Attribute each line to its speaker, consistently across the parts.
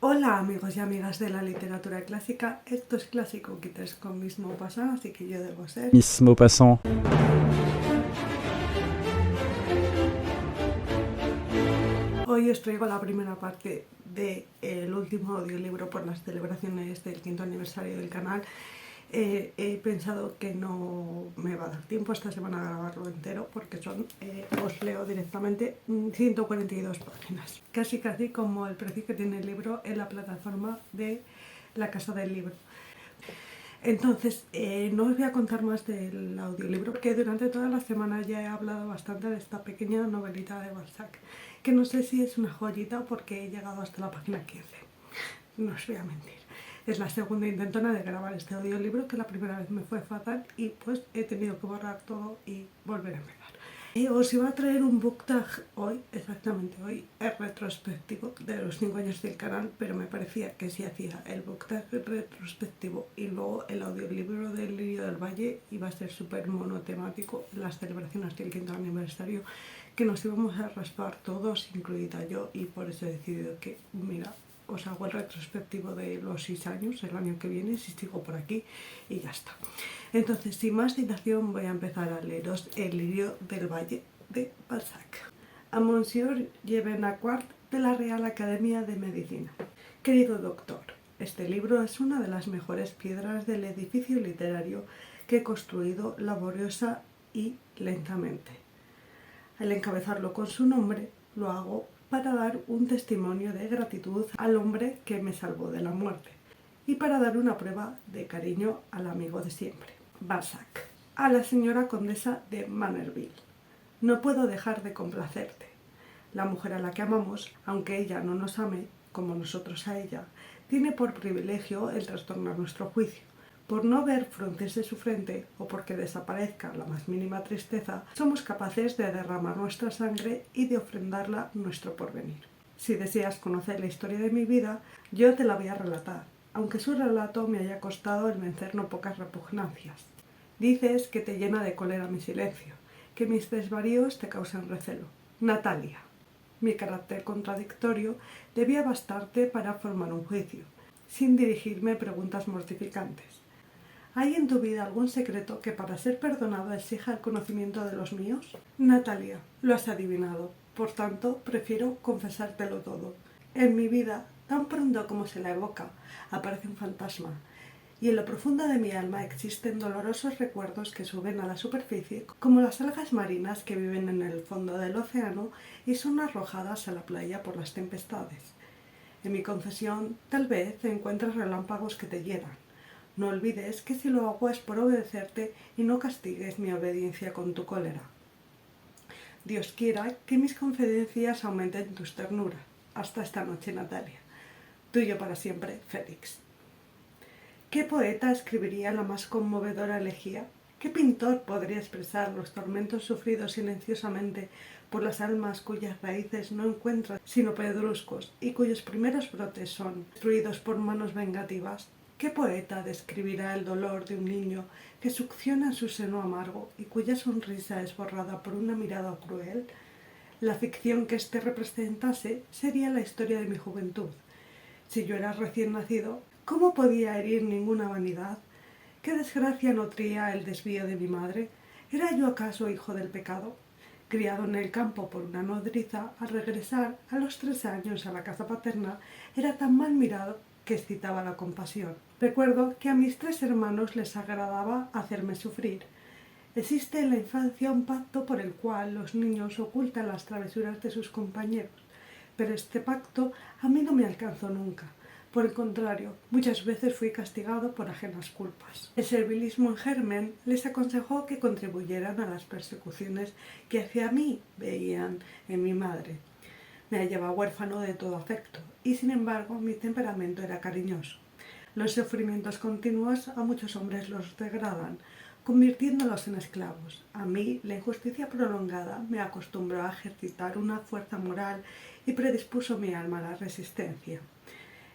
Speaker 1: Hola amigos y amigas de la literatura clásica, esto es Clásico Quites con Miss Maupassant, así que yo debo ser
Speaker 2: Miss Maupassant.
Speaker 1: Hoy os traigo la primera parte del último audiolibro por las celebraciones del 5º aniversario del canal. He pensado que no me va a dar tiempo esta semana a grabarlo entero porque os leo directamente 142 páginas. Casi como el precio que tiene el libro en la plataforma de la Casa del Libro. Entonces, no os voy a contar más del audiolibro, porque durante toda la semana ya he hablado bastante de esta pequeña novelita de Balzac, que no sé si es una joyita porque he llegado hasta la página 15. No os voy a mentir. Es la segunda intentona de grabar este audiolibro, que la primera vez me fue fatal y pues he tenido que borrar todo y volver a empezar. Os iba a traer un book tag hoy, exactamente hoy, es retrospectivo de los 5 años del canal, pero me parecía que si hacía el book tag retrospectivo y luego el audiolibro del Lirio del Valle iba a ser súper monotemático, las celebraciones del 5º aniversario, que nos íbamos a raspar todos, incluida yo, y por eso he decidido que, mira, os hago el retrospectivo de los 6 años, el año que viene, si sigo por aquí, y ya está. Entonces, sin más dilación, voy a empezar a leeros El Lirio del Valle de Balzac. A Monsieur Jean-Acquart de la Real Academia de Medicina. Querido doctor, este libro es una de las mejores piedras del edificio literario que he construido laboriosa y lentamente. Al encabezarlo con su nombre, lo hago para dar un testimonio de gratitud al hombre que me salvó de la muerte y para dar una prueba de cariño al amigo de siempre, Balzac. A la señora condesa de Manerville. No puedo dejar de complacerte. La mujer a la que amamos, aunque ella no nos ame, como nosotros a ella, tiene por privilegio el trastornar nuestro juicio. Por no ver fruncirse su frente o porque desaparezca la más mínima tristeza, somos capaces de derramar nuestra sangre y de ofrendarla nuestro porvenir. Si deseas conocer la historia de mi vida, yo te la voy a relatar, aunque su relato me haya costado el vencer no pocas repugnancias. Dices que te llena de cólera mi silencio, que mis desvaríos te causan recelo. Natalia. Mi carácter contradictorio debía bastarte para formar un juicio, sin dirigirme preguntas mortificantes. ¿Hay en tu vida algún secreto que para ser perdonado exija el conocimiento de los míos? Natalia, lo has adivinado. Por tanto, prefiero confesártelo todo. En mi vida, tan pronto como se la evoca, aparece un fantasma, y en lo profundo de mi alma existen dolorosos recuerdos que suben a la superficie como las algas marinas que viven en el fondo del océano y son arrojadas a la playa por las tempestades. En mi confesión, tal vez encuentres relámpagos que te llenan. No olvides que si lo hago es por obedecerte y no castigues mi obediencia con tu cólera. Dios quiera que mis confidencias aumenten tus ternuras. Hasta esta noche, Natalia. Tuyo para siempre, Félix. ¿Qué poeta escribiría la más conmovedora elegía? ¿Qué pintor podría expresar los tormentos sufridos silenciosamente por las almas cuyas raíces no encuentran sino pedruscos y cuyos primeros brotes son destruidos por manos vengativas? ¿Qué poeta describirá el dolor de un niño que succiona en su seno amargo y cuya sonrisa es borrada por una mirada cruel? La ficción que éste representase sería la historia de mi juventud. Si yo era recién nacido, ¿cómo podía herir ninguna vanidad? ¿Qué desgracia nutría el desvío de mi madre? ¿Era yo acaso hijo del pecado? Criado en el campo por una nodriza, al regresar a los 3 años a la casa paterna, era tan mal mirado que excitaba la compasión. Recuerdo que a mis 3 hermanos les agradaba hacerme sufrir. Existe en la infancia un pacto por el cual los niños ocultan las travesuras de sus compañeros, pero este pacto a mí no me alcanzó nunca. Por el contrario, muchas veces fui castigado por ajenas culpas. El servilismo en germen les aconsejó que contribuyeran a las persecuciones que hacia mí veían en mi madre. Me hallaba huérfano de todo afecto, y sin embargo mi temperamento era cariñoso. Los sufrimientos continuos a muchos hombres los degradan, convirtiéndolos en esclavos. A mí, la injusticia prolongada me acostumbró a ejercitar una fuerza moral y predispuso mi alma a la resistencia.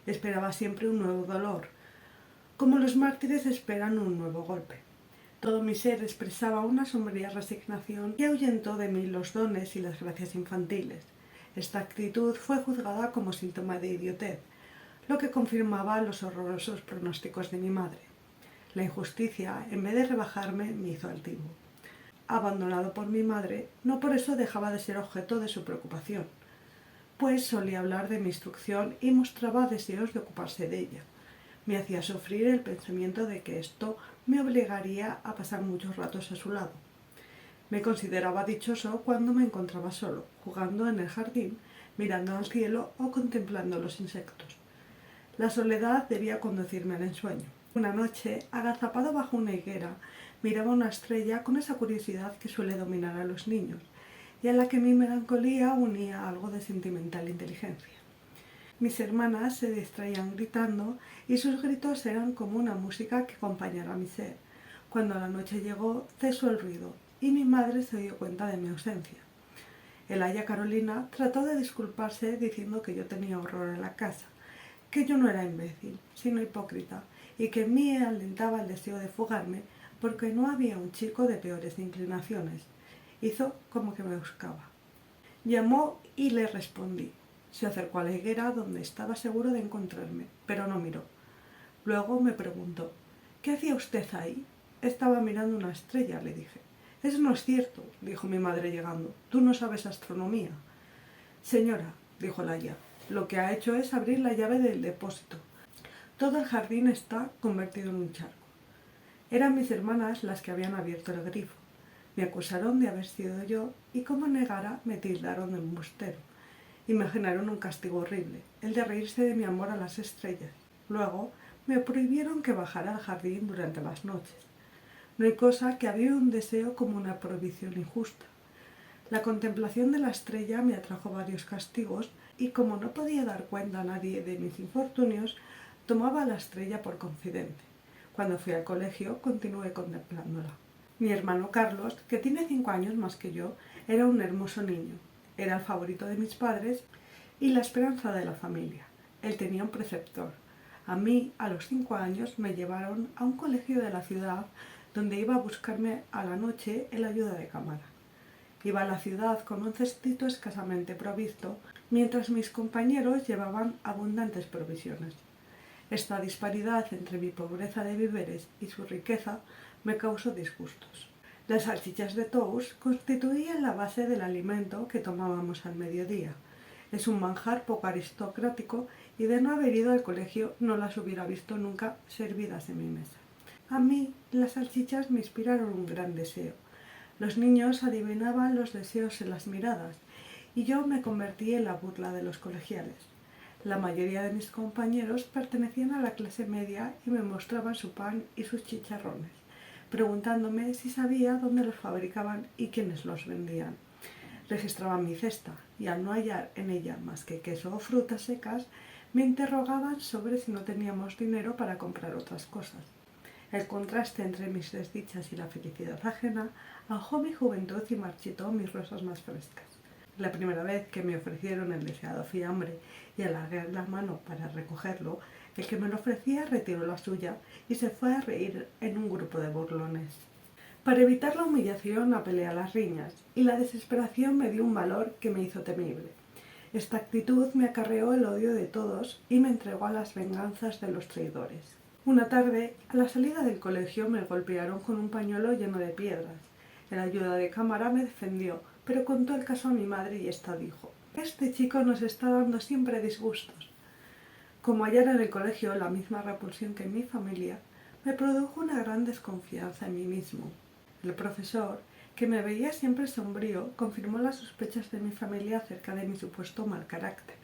Speaker 1: Esperaba siempre un nuevo dolor, como los mártires esperan un nuevo golpe. Todo mi ser expresaba una sombría resignación que ahuyentó de mí los dones y las gracias infantiles. Esta actitud fue juzgada como síntoma de idiotez. lo que confirmaba los horrorosos pronósticos de mi madre. La injusticia, en vez de rebajarme, me hizo altivo. Abandonado por mi madre, no por eso dejaba de ser objeto de su preocupación, pues solía hablar de mi instrucción y mostraba deseos de ocuparse de ella. Me hacía sufrir el pensamiento de que esto me obligaría a pasar muchos ratos a su lado. Me consideraba dichoso cuando me encontraba solo, jugando en el jardín, mirando al cielo o contemplando los insectos. La soledad debía conducirme al ensueño. Una noche, agazapado bajo una higuera, miraba una estrella con esa curiosidad que suele dominar a los niños, y a la que mi melancolía unía algo de sentimental inteligencia. Mis hermanas se distraían gritando y sus gritos eran como una música que acompañara a mi ser. Cuando la noche llegó, cesó el ruido y mi madre se dio cuenta de mi ausencia. El aya Carolina trató de disculparse diciendo que yo tenía horror en la casa, que yo no era imbécil, sino hipócrita, y que en mí alentaba el deseo de fugarme porque no había un chico de peores inclinaciones. Hizo como que me buscaba. Llamó y le respondí. Se acercó a la higuera donde estaba seguro de encontrarme, pero no miró. Luego me preguntó: «¿Qué hacía usted ahí?» «Estaba mirando una estrella», le dije. «Eso no es cierto», dijo mi madre llegando. «Tú no sabes astronomía». «Señora», dijo el aya, «lo que ha hecho es abrir la llave del depósito. Todo el jardín está convertido en un charco». Eran mis hermanas las que habían abierto el grifo. Me acusaron de haber sido yo y, como negara, me tildaron de embustero. Imaginaron un castigo horrible, el de reírse de mi amor a las estrellas. Luego me prohibieron que bajara al jardín durante las noches. No hay cosa que avive un deseo como una prohibición injusta. La contemplación de la estrella me atrajo varios castigos y, como no podía dar cuenta a nadie de mis infortunios, tomaba a la estrella por confidente. Cuando fui al colegio, continué contemplándola. Mi hermano Carlos, que tiene 5 años más que yo, era un hermoso niño. Era el favorito de mis padres y la esperanza de la familia. Él tenía un preceptor. A mí, a los 5 años, me llevaron a un colegio de la ciudad donde iba a buscarme a la noche el ayuda de cámara. Iba a la ciudad con un cestito escasamente provisto, mientras mis compañeros llevaban abundantes provisiones. Esta disparidad entre mi pobreza de víveres y su riqueza me causó disgustos. Las salchichas de Tous constituían la base del alimento que tomábamos al mediodía. Es un manjar poco aristocrático y, de no haber ido al colegio, no las hubiera visto nunca servidas en mi mesa. A mí las salchichas me inspiraron un gran deseo. Los niños adivinaban los deseos en las miradas y yo me convertí en la burla de los colegiales. La mayoría de mis compañeros pertenecían a la clase media y me mostraban su pan y sus chicharrones, preguntándome si sabía dónde los fabricaban y quiénes los vendían. Registraban mi cesta y, al no hallar en ella más que queso o frutas secas, me interrogaban sobre si no teníamos dinero para comprar otras cosas. El contraste entre mis desdichas y la felicidad ajena ahogó mi juventud y marchitó mis rosas más frescas. La primera vez que me ofrecieron el deseado fiambre y alargué la mano para recogerlo, el que me lo ofrecía retiró la suya y se fue a reír en un grupo de burlones. Para evitar la humillación apelé a las riñas, y la desesperación me dio un valor que me hizo temible. Esta actitud me acarreó el odio de todos y me entregó a las venganzas de los traidores. Una tarde, a la salida del colegio, me golpearon con un pañuelo lleno de piedras. El ayuda de cámara me defendió, pero contó el caso a mi madre y ésta dijo: «Este chico nos está dando siempre disgustos». Como hallara en el colegio la misma repulsión que en mi familia, me produjo una gran desconfianza en mí mismo. El profesor, que me veía siempre sombrío, confirmó las sospechas de mi familia acerca de mi supuesto mal carácter.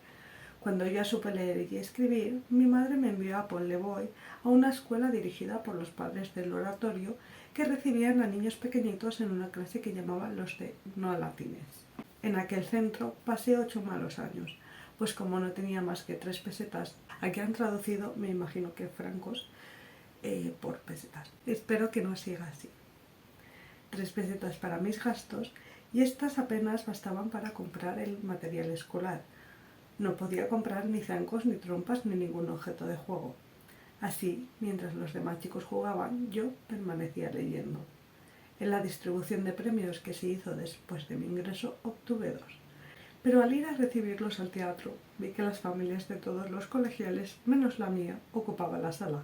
Speaker 1: Cuando ya supe leer y escribir, mi madre me envió a Pont-le-Voy, a una escuela dirigida por los padres del oratorio, que recibían a niños pequeñitos en una clase que llamaban los de no latines. En aquel centro pasé 8 malos años, pues como no tenía más que 3 pesetas, aquí han traducido, me imagino que francos, por pesetas. Espero que no siga así. 3 pesetas para mis gastos, y estas apenas bastaban para comprar el material escolar. No podía comprar ni zancos, ni trompas, ni ningún objeto de juego. Así, mientras los demás chicos jugaban, yo permanecía leyendo. En la distribución de premios que se hizo después de mi ingreso, obtuve 2. Pero al ir a recibirlos al teatro, vi que las familias de todos los colegiales, menos la mía, ocupaban la sala.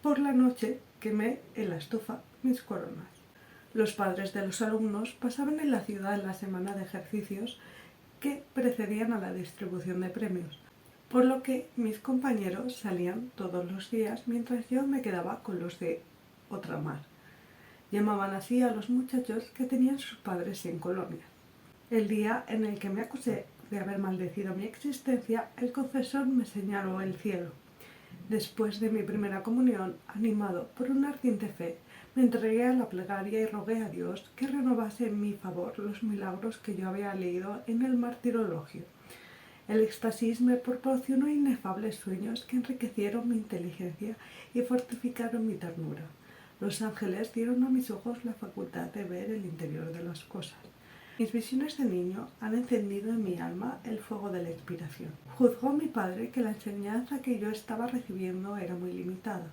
Speaker 1: Por la noche quemé en la estufa mis coronas. Los padres de los alumnos pasaban en la ciudad en la semana de ejercicios que precedían a la distribución de premios, por lo que mis compañeros salían todos los días mientras yo me quedaba con los de otra mar. Llamaban así a los muchachos que tenían sus padres en colonias. El día en el que me acusé de haber maldecido mi existencia, el confesor me señaló el cielo. Después de mi primera comunión, animado por una ardiente fe, me entregué a la plegaria y rogué a Dios que renovase en mi favor los milagros que yo había leído en el martirologio. El éxtasis me proporcionó inefables sueños que enriquecieron mi inteligencia y fortificaron mi ternura. Los ángeles dieron a mis ojos la facultad de ver el interior de las cosas. Mis visiones de niño han encendido en mi alma el fuego de la inspiración. Juzgó mi padre que la enseñanza que yo estaba recibiendo era muy limitada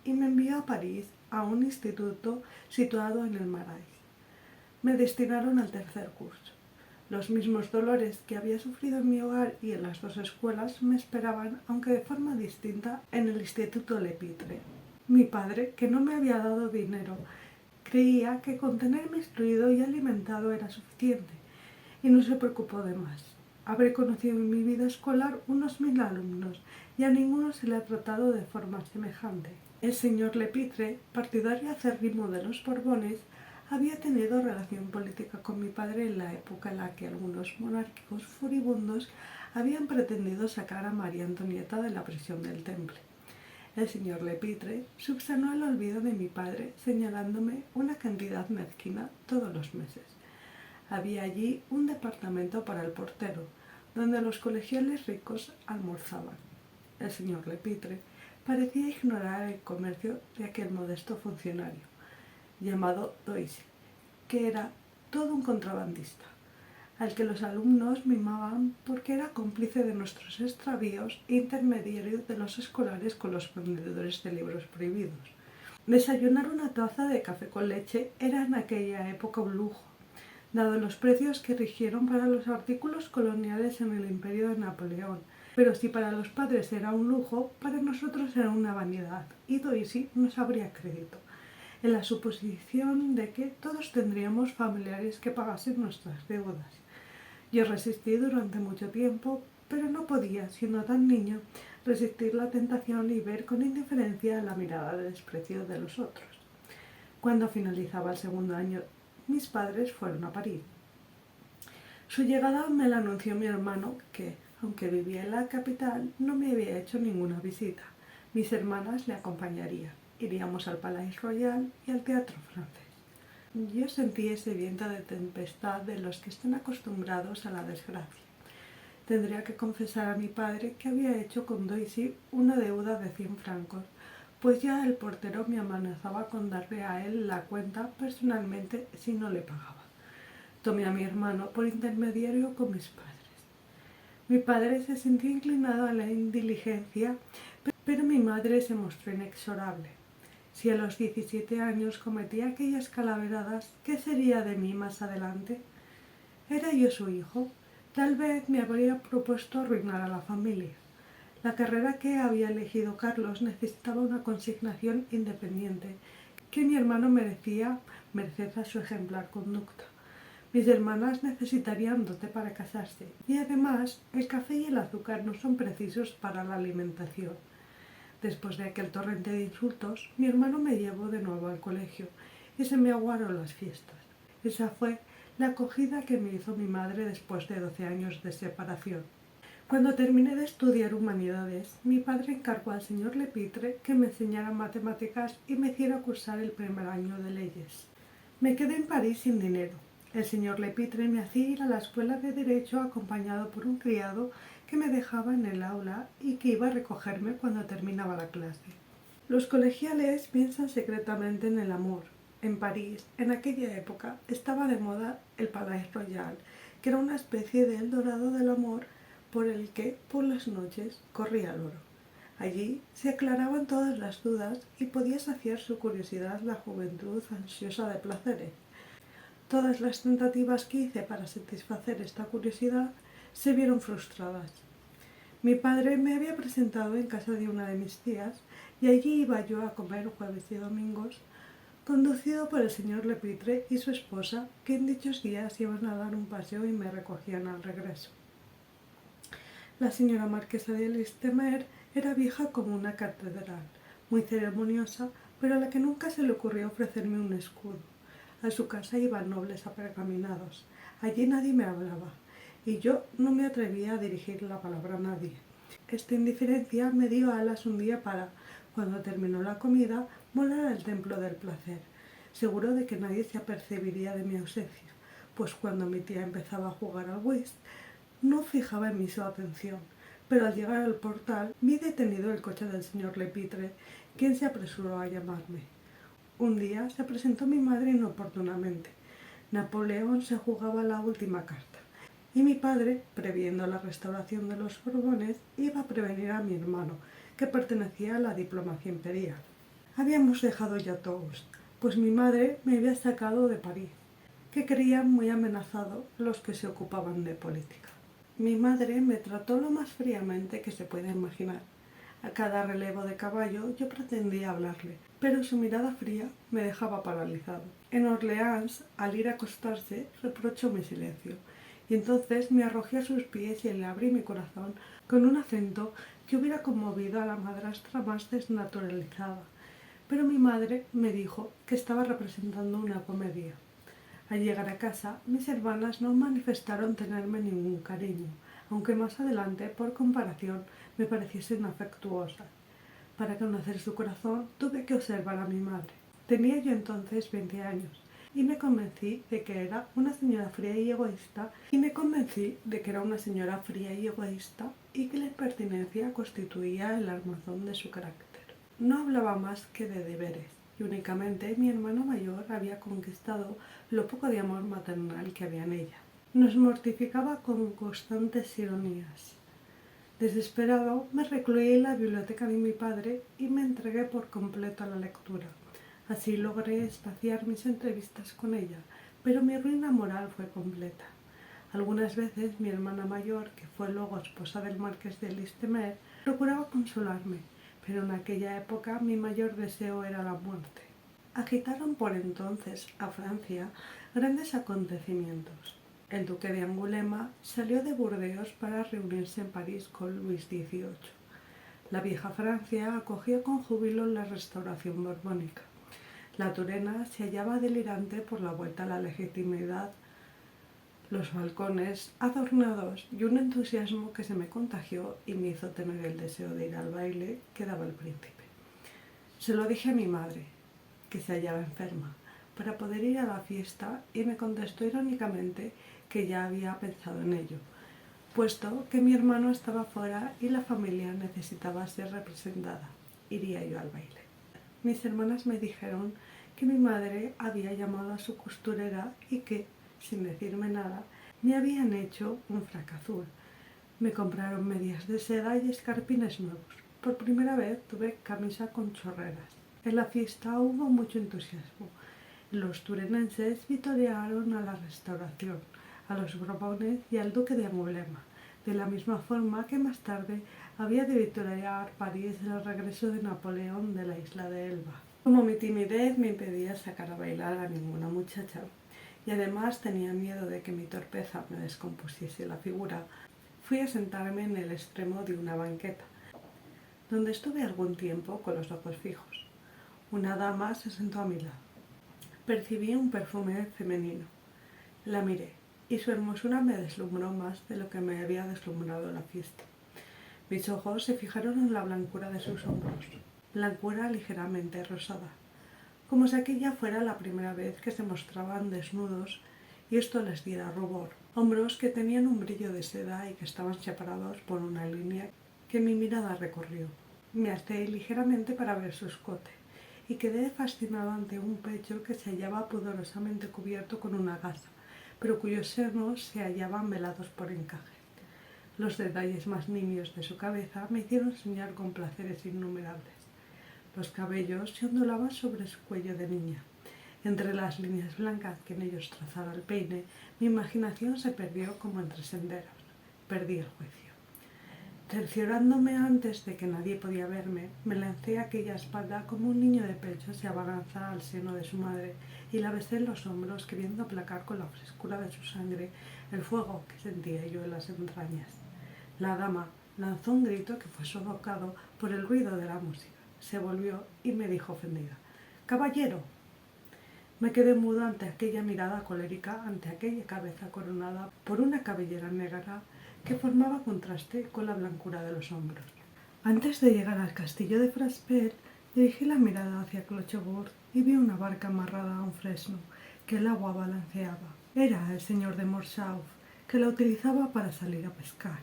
Speaker 1: y me envió a París a un instituto situado en el Marais. Me destinaron al tercer curso. Los mismos dolores que había sufrido en mi hogar y en las dos escuelas me esperaban, aunque de forma distinta, en el Instituto Lepitre. Mi padre, que no me había dado dinero, creía que con tenerme instruido y alimentado era suficiente, y no se preocupó de más. Habré conocido en mi vida escolar unos 1000 alumnos, y a ninguno se le ha tratado de forma semejante. El señor Lepitre, partidario acérrimo de los Borbones, había tenido relación política con mi padre en la época en la que algunos monárquicos furibundos habían pretendido sacar a María Antonieta de la prisión del Temple. El señor Lepitre subsanó el olvido de mi padre señalándome una cantidad mezquina todos los meses. Había allí un departamento para el portero, donde los colegiales ricos almorzaban. El señor Lepitre parecía ignorar el comercio de aquel modesto funcionario, llamado Doisy, que era todo un contrabandista, al que los alumnos mimaban porque era cómplice de nuestros extravíos e intermediario de los escolares con los vendedores de libros prohibidos. Desayunar una taza de café con leche era en aquella época un lujo, dado los precios que rigieron para los artículos coloniales en el imperio de Napoleón. Pero si para los padres era un lujo, para nosotros era una vanidad, y Doisy nos abría crédito, en la suposición de que todos tendríamos familiares que pagasen nuestras deudas. Yo resistí durante mucho tiempo, pero no podía, siendo tan niño, resistir la tentación y ver con indiferencia la mirada de desprecio de los otros. Cuando finalizaba el segundo año, mis padres fueron a París. Su llegada me la anunció mi hermano, que, aunque vivía en la capital, no me había hecho ninguna visita. Mis hermanas le acompañarían. Iríamos al Palais Royal y al Teatro Francés. Yo sentí ese viento de tempestad de los que están acostumbrados a la desgracia. Tendría que confesar a mi padre que había hecho con Doisy una deuda de 100 francos, pues ya el portero me amenazaba con darle a él la cuenta personalmente si no le pagaba. Tomé a mi hermano por intermediario con mis padres. Mi padre se sintió inclinado a la indiligencia, pero mi madre se mostró inexorable. Si a los 17 años cometía aquellas calaveradas, ¿qué sería de mí más adelante? ¿Era yo su hijo? Tal vez me habría propuesto arruinar a la familia. La carrera que había elegido Carlos necesitaba una consignación independiente, que mi hermano merecía merced a su ejemplar conducta. Mis hermanas necesitarían dote para casarse, y además el café y el azúcar no son precisos para la alimentación. Después de aquel torrente de insultos, mi hermano me llevó de nuevo al colegio y se me aguaron las fiestas. Esa fue la acogida que me hizo mi madre después de 12 años de separación. Cuando terminé de estudiar humanidades, mi padre encargó al señor Lepitre que me enseñara matemáticas y me hiciera cursar el primer año de leyes. Me quedé en París sin dinero. El señor Lepitre me hacía ir a la escuela de Derecho acompañado por un criado que me dejaba en el aula y que iba a recogerme cuando terminaba la clase. Los colegiales piensan secretamente en el amor. En París, en aquella época, estaba de moda el Palais Royal, que era una especie de Eldorado del amor por el que, por las noches, corría el oro. Allí se aclaraban todas las dudas y podía saciar su curiosidad la juventud ansiosa de placeres. Todas las tentativas que hice para satisfacer esta curiosidad se vieron frustradas. Mi padre me había presentado en casa de una de mis tías y allí iba yo a comer jueves y domingos, conducido por el señor Lepitre y su esposa, que en dichos días iban a dar un paseo y me recogían al regreso. La señora marquesa de Listemer era vieja como una catedral, muy ceremoniosa, pero a la que nunca se le ocurrió ofrecerme un escudo. A su casa iban nobles apergaminados. Allí nadie me hablaba, y yo no me atrevía a dirigir la palabra a nadie. Esta indiferencia me dio alas un día para, cuando terminó la comida, volar al templo del placer, seguro de que nadie se apercibiría de mi ausencia, pues cuando mi tía empezaba a jugar al whist, no fijaba en mí su atención, pero al llegar al portal vi detenido el coche del señor Lepitre, quien se apresuró a llamarme. Un día se presentó mi madre inoportunamente. Napoleón se jugaba la última carta, y mi padre, previendo la restauración de los Borbones, iba a prevenir a mi hermano, que pertenecía a la diplomacia imperial. Habíamos dejado ya Tours, pues mi madre me había sacado de París, que creían muy amenazado los que se ocupaban de política. Mi madre me trató lo más fríamente que se puede imaginar. A cada relevo de caballo yo pretendía hablarle, pero su mirada fría me dejaba paralizado. En Orleans, al ir a acostarse, reprochó mi silencio, y entonces me arrojé a sus pies y le abrí mi corazón con un acento que hubiera conmovido a la madrastra más desnaturalizada. Pero mi madre me dijo que estaba representando una comedia. Al llegar a casa, mis hermanas no manifestaron tenerme ningún cariño, aunque más adelante, por comparación, me pareciesen afectuosas. Para conocer su corazón, tuve que observar a mi madre. Tenía yo entonces 20 años, y me convencí de que era una señora fría y egoísta, y que la impertinencia constituía el armazón de su carácter. No hablaba más que de deberes, y únicamente mi hermano mayor había conquistado lo poco de amor maternal que había en ella. Nos mortificaba con constantes ironías. Desesperado, me recluí en la biblioteca de mi padre y me entregué por completo a la lectura. Así logré espaciar mis entrevistas con ella, pero mi ruina moral fue completa. Algunas veces mi hermana mayor, que fue luego esposa del marqués de Listemer, procuraba consolarme, pero en aquella época mi mayor deseo era la muerte. Agitaron por entonces a Francia grandes acontecimientos. El duque de Angulema salió de Burdeos para reunirse en París con Luis XVIII. La vieja Francia acogió con júbilo la restauración borbónica. La Turena se hallaba delirante por la vuelta a la legitimidad, los balcones adornados y un entusiasmo que se me contagió y me hizo tener el deseo de ir al baile que daba el príncipe. Se lo dije a mi madre, que se hallaba enferma, para poder ir a la fiesta, y me contestó irónicamente que ya había pensado en ello, puesto que mi hermano estaba fuera y la familia necesitaba ser representada. Iría yo al baile. Mis hermanas me dijeron que mi madre había llamado a su costurera y que, sin decirme nada, me habían hecho un frac azul. Me compraron medias de seda y escarpines nuevos. Por primera vez tuve camisa con chorreras. En la fiesta hubo mucho entusiasmo. Los turenenses vitorearon a la Restauración, a los Borbones y al duque de Angulema, de la misma forma que más tarde había de vitorear París el regreso de Napoleón de la isla de Elba. Como mi timidez me impedía sacar a bailar a ninguna muchacha, y además tenía miedo de que mi torpeza me descompusiese la figura, fui a sentarme en el extremo de una banqueta, donde estuve algún tiempo con los ojos fijos. Una dama se sentó a mi lado. Percibí un perfume femenino. La miré, y su hermosura me deslumbró más de lo que me había deslumbrado la fiesta. Mis ojos se fijaron en la blancura de sus hombros, blancura ligeramente rosada, como si aquella fuera la primera vez que se mostraban desnudos y esto les diera rubor. Hombros que tenían un brillo de seda y que estaban separados por una línea que mi mirada recorrió. Me alcé ligeramente para ver su escote y quedé fascinado ante un pecho que se hallaba pudorosamente cubierto con una gasa, pero cuyos senos se hallaban velados por encaje. Los detalles más nimios de su cabeza me hicieron soñar con placeres innumerables. Los cabellos se ondulaban sobre su cuello de niña. Entre las líneas blancas que en ellos trazaba el peine, mi imaginación se perdió como entre senderos. perdí el juicio. Cerciorándome antes de que nadie podía verme, me lancé a aquella espalda como un niño de pecho se abalanza al seno de su madre y la besé en los hombros, queriendo aplacar con la frescura de su sangre el fuego que sentía yo en las entrañas. La dama lanzó un grito que fue sofocado por el ruido de la música. Se volvió y me dijo ofendida: «¡Caballero!». Me quedé mudo ante aquella mirada colérica, ante aquella cabeza coronada por una cabellera negra que formaba contraste con la blancura de los hombros. Antes de llegar al castillo de Fraspel, dirigí la mirada hacia Clochebourg y vi una barca amarrada a un fresno que el agua balanceaba. Era el señor de Morsauf, que la utilizaba para salir a pescar.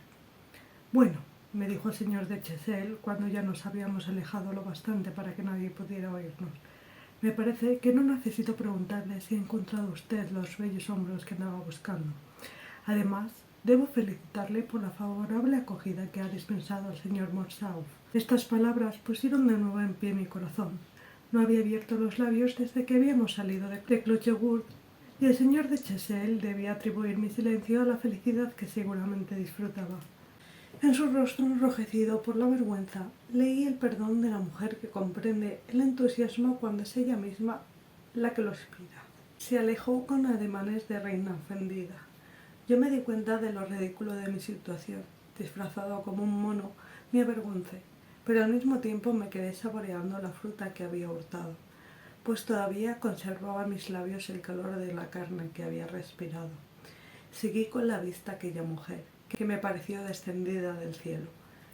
Speaker 1: «Bueno», me dijo el señor de Chessel cuando ya nos habíamos alejado lo bastante para que nadie pudiera oírnos, «me parece que no necesito preguntarle si ha encontrado usted los bellos hombros que andaba buscando. Además, debo felicitarle por la favorable acogida que ha dispensado el señor Morsauf». Estas palabras pusieron de nuevo en pie mi corazón. No había abierto los labios desde que habíamos salido de Clochebourg, y el señor de Chessel debía atribuir mi silencio a la felicidad que seguramente disfrutaba. En su rostro enrojecido por la vergüenza leí el perdón de la mujer que comprende el entusiasmo cuando es ella misma la que lo inspira. Se alejó con ademanes de reina ofendida. Yo me di cuenta de lo ridículo de mi situación. Disfrazado como un mono, me avergoncé, pero al mismo tiempo me quedé saboreando la fruta que había hurtado, pues todavía conservaba en mis labios el calor de la carne que había respirado. Seguí con la vista a aquella mujer, que me pareció descendida del cielo.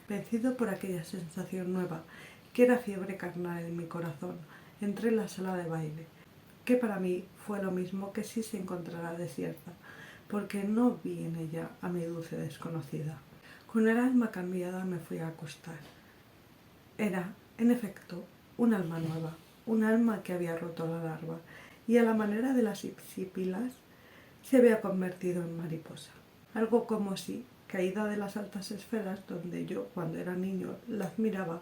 Speaker 1: Vencido por aquella sensación nueva, que era fiebre carnal en mi corazón, entré en la sala de baile, que para mí fue lo mismo que si se encontrara desierta, porque no vi en ella a mi dulce desconocida. Con el alma cambiada me fui a acostar. Era, en efecto, un alma nueva, un alma que había roto la larva, y a la manera de las hipsipilas se había convertido en mariposa. Algo como si, caída de las altas esferas donde yo, cuando era niño, la admiraba,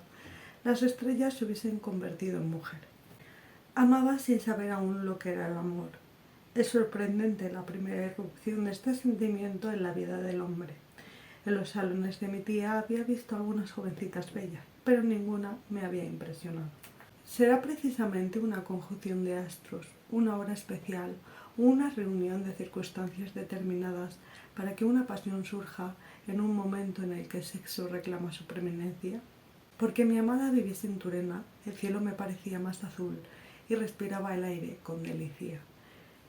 Speaker 1: las estrellas se hubiesen convertido en mujer. Amaba sin saber aún lo que era el amor. Es sorprendente la primera irrupción de este sentimiento en la vida del hombre. En los salones de mi tía había visto algunas jovencitas bellas, pero ninguna me había impresionado. Será precisamente una conjunción de astros, una hora especial, una reunión de circunstancias determinadas para que una pasión surja en un momento en el que el sexo reclama su preeminencia. Porque mi amada viviese en Turena, el cielo me parecía más azul y respiraba el aire con delicia.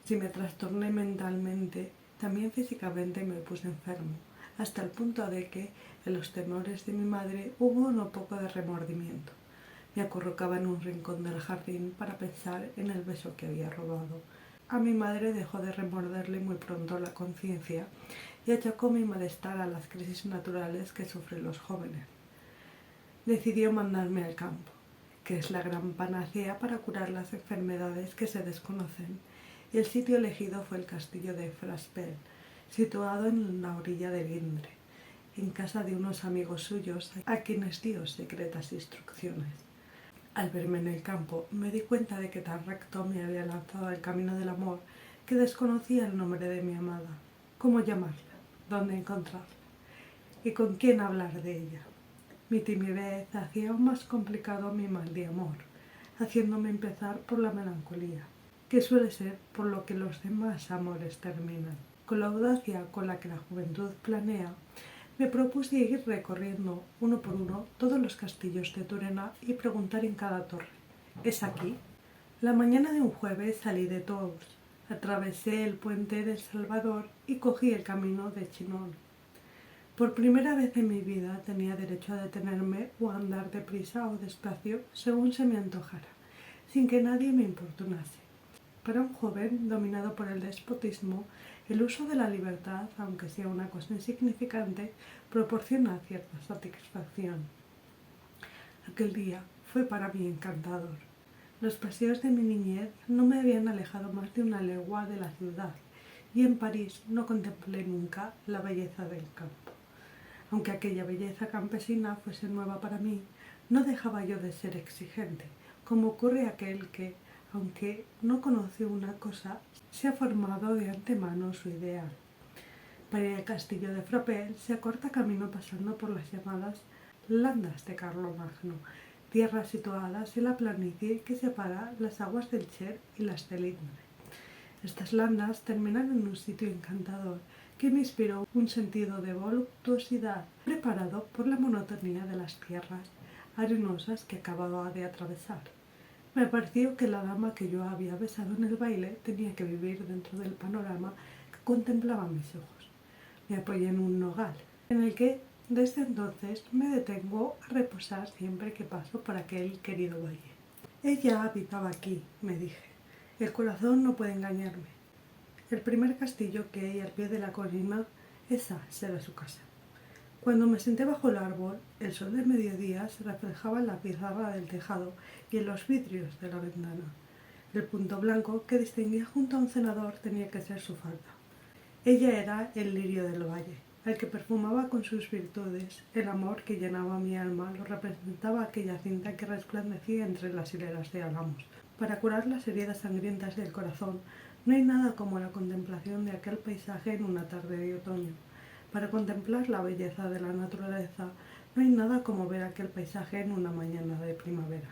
Speaker 1: Si me trastorné mentalmente, también físicamente me puse enfermo, hasta el punto de que, en los temores de mi madre, hubo no poco de remordimiento. Me acurrucaba en un rincón del jardín para pensar en el beso que había robado. A mi madre dejó de remorderle muy pronto la conciencia y achacó mi malestar a las crisis naturales que sufren los jóvenes. Decidió mandarme al campo, que es la gran panacea para curar las enfermedades que se desconocen, y el sitio elegido fue el castillo de Fraspel, situado en la orilla del Indre, en casa de unos amigos suyos a quienes dio secretas instrucciones. Al verme en el campo, me di cuenta de que tan recto me había lanzado al camino del amor que desconocía el nombre de mi amada. ¿Cómo llamarla? ¿Dónde encontrarla? ¿Y con quién hablar de ella? Mi timidez hacía aún más complicado mi mal de amor, haciéndome empezar por la melancolía, que suele ser por lo que los demás amores terminan. Con la audacia con la que la juventud planea, me propuse ir recorriendo uno por uno todos los castillos de Turena y preguntar en cada torre: ¿es aquí? La mañana de un jueves salí de Tours, atravesé el puente del Salvador y cogí el camino de Chinon. Por primera vez en mi vida tenía derecho a detenerme o a andar deprisa o despacio según se me antojara, sin que nadie me importunase. Para un joven dominado por el despotismo, el uso de la libertad, aunque sea una cosa insignificante, proporciona cierta satisfacción. Aquel día fue para mí encantador. Los paseos de mi niñez no me habían alejado más de una legua de la ciudad, y en París no contemplé nunca la belleza del campo. Aunque aquella belleza campesina fuese nueva para mí, no dejaba yo de ser exigente, como ocurre aquel que, aunque no conoce una cosa, se ha formado de antemano su ideal. Para ir al castillo de Frapel se acorta camino pasando por las llamadas Landas de Carlomagno, tierras situadas en la planicie que separa las aguas del Cher y las del Indre. Estas landas terminan en un sitio encantador que me inspiró un sentido de voluptuosidad preparado por la monotonía de las tierras arenosas que acababa de atravesar. Me pareció que la dama que yo había besado en el baile tenía que vivir dentro del panorama que contemplaban mis ojos. Me apoyé en un nogal, en el que desde entonces me detengo a reposar siempre que paso por aquel querido valle. Ella habitaba aquí, me dije. El corazón no puede engañarme. El primer castillo que hay al pie de la colina, esa será su casa. Cuando me senté bajo el árbol, el sol del mediodía se reflejaba en la pizarra del tejado y en los vidrios de la ventana. El punto blanco que distinguía junto a un cenador tenía que ser su falda. Ella era el lirio del valle, el que perfumaba con sus virtudes. El amor que llenaba mi alma lo representaba aquella cinta que resplandecía entre las hileras de álamos. Para curar las heridas sangrientas del corazón, no hay nada como la contemplación de aquel paisaje en una tarde de otoño. Para contemplar la belleza de la naturaleza, no hay nada como ver aquel paisaje en una mañana de primavera.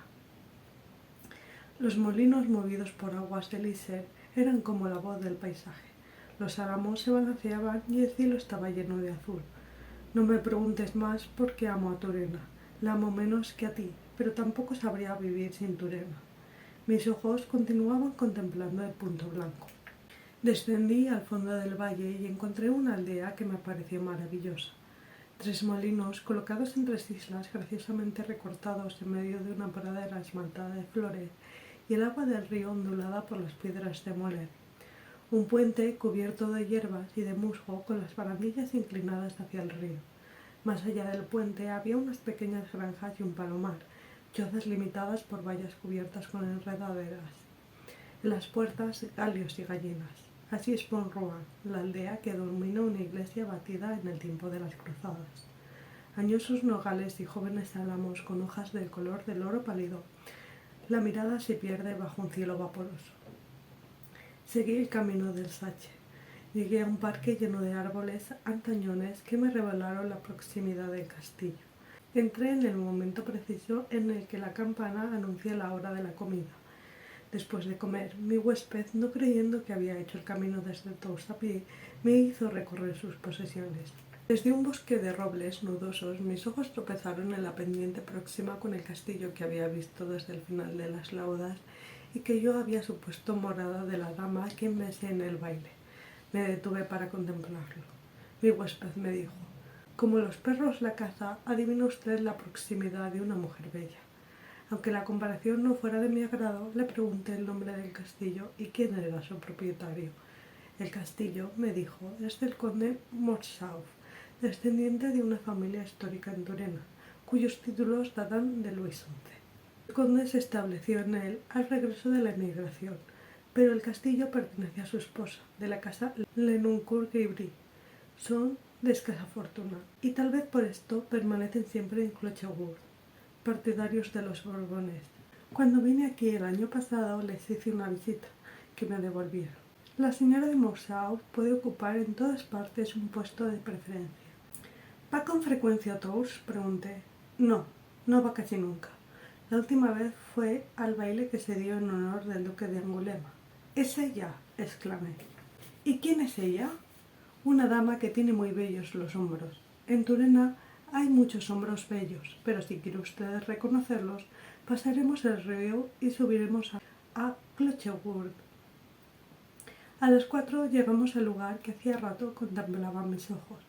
Speaker 1: Los molinos movidos por aguas del Isère eran como la voz del paisaje. Los álamos se balanceaban y el cielo estaba lleno de azul. No me preguntes más porque amo a Turena. La amo menos que a ti, pero tampoco sabría vivir sin Turena. Mis ojos continuaban contemplando el punto blanco. Descendí al fondo del valle y encontré una aldea que me pareció maravillosa. 3 molinos colocados en 3 islas graciosamente recortados en medio de una pradera esmaltada de flores y el agua del río ondulada por las piedras de moler. Un puente cubierto de hierbas y de musgo con las barandillas inclinadas hacia el río. Más allá del puente había unas pequeñas granjas y un palomar, chozas limitadas por vallas cubiertas con enredaderas. En las puertas, galios y gallinas. Así es Pont-Rouen, la aldea que domina una iglesia batida en el tiempo de las cruzadas. Añosos nogales y jóvenes álamos con hojas del color del oro pálido. La mirada se pierde bajo un cielo vaporoso. Seguí el camino del Sache. Llegué a un parque lleno de árboles antañones que me revelaron la proximidad del castillo. Entré en el momento preciso en el que la campana anuncia la hora de la comida. Después de comer, mi huésped, no creyendo que había hecho el camino desde Tours a pie, me hizo recorrer sus posesiones. Desde un bosque de robles nudosos, mis ojos tropezaron en la pendiente próxima con el castillo que había visto desde el final de las laudas y que yo había supuesto morada de la dama a quien besé en el baile. Me detuve para contemplarlo. Mi huésped me dijo: «Como los perros la caza, adivina usted la proximidad de una mujer bella». Aunque la comparación no fuera de mi agrado, le pregunté el nombre del castillo y quién era su propietario. El castillo, me dijo, es del conde Morsauf, descendiente de una familia histórica en Turena, cuyos títulos datan de Luis XI. El conde se estableció en él al regreso de la emigración, pero el castillo pertenece a su esposa, de la casa Lenoncourt-Givry. Son de escasa fortuna, y tal vez por esto permanecen siempre en Clochegourde, partidarios de los Borbones. Cuando vine aquí el año pasado les hice una visita, que me devolvieron. La señora de Morsauf puede ocupar en todas partes un puesto de preferencia. ¿Va con frecuencia a Tours?, pregunté. No, no va casi nunca. La última vez fue al baile que se dio en honor del duque de Angulema. «¡Es ella!», exclamé. «¿Y quién es ella?». «Una dama que tiene muy bellos los hombros. En Turena hay muchos hombros bellos, pero si quiere usted reconocerlos, pasaremos el río y subiremos a Clochegourde». A las 4 llegamos al lugar que hacía rato contemplaban mis ojos.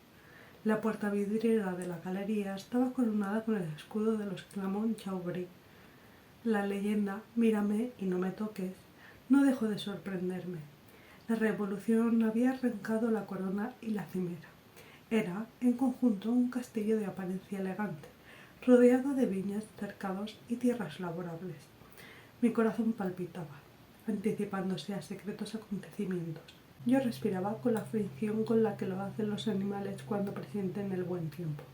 Speaker 1: La puerta vidriera de la galería estaba coronada con el escudo de los Clermont-Chauvry. La leyenda «Mírame y no me toques» no dejó de sorprenderme. La revolución había arrancado la corona y la cimera. Era, en conjunto, un castillo de apariencia elegante, rodeado de viñas, cercados y tierras laborables. Mi corazón palpitaba, anticipándose a secretos acontecimientos. Yo respiraba con la fricción con la que lo hacen los animales cuando presienten el buen tiempo.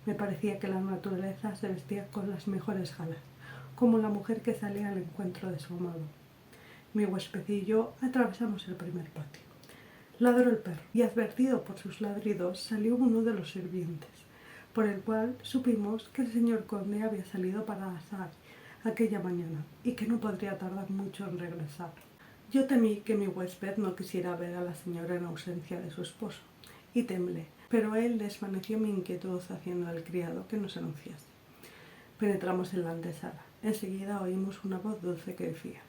Speaker 1: Me parecía que la naturaleza se vestía con las mejores galas, como la mujer que sale al encuentro de su amado. Mi huésped y yo atravesamos el primer patio. Ladró el perro, y advertido por sus ladridos, salió uno de los sirvientes, por el cual supimos que el señor conde había salido para asar aquella mañana, y que no podría tardar mucho en regresar. Yo temí que mi huésped no quisiera ver a la señora en ausencia de su esposo, y temblé, pero él desvaneció mi inquietud haciendo al criado que nos anunciase. Penetramos en la antesala. Enseguida oímos una voz dulce que decía: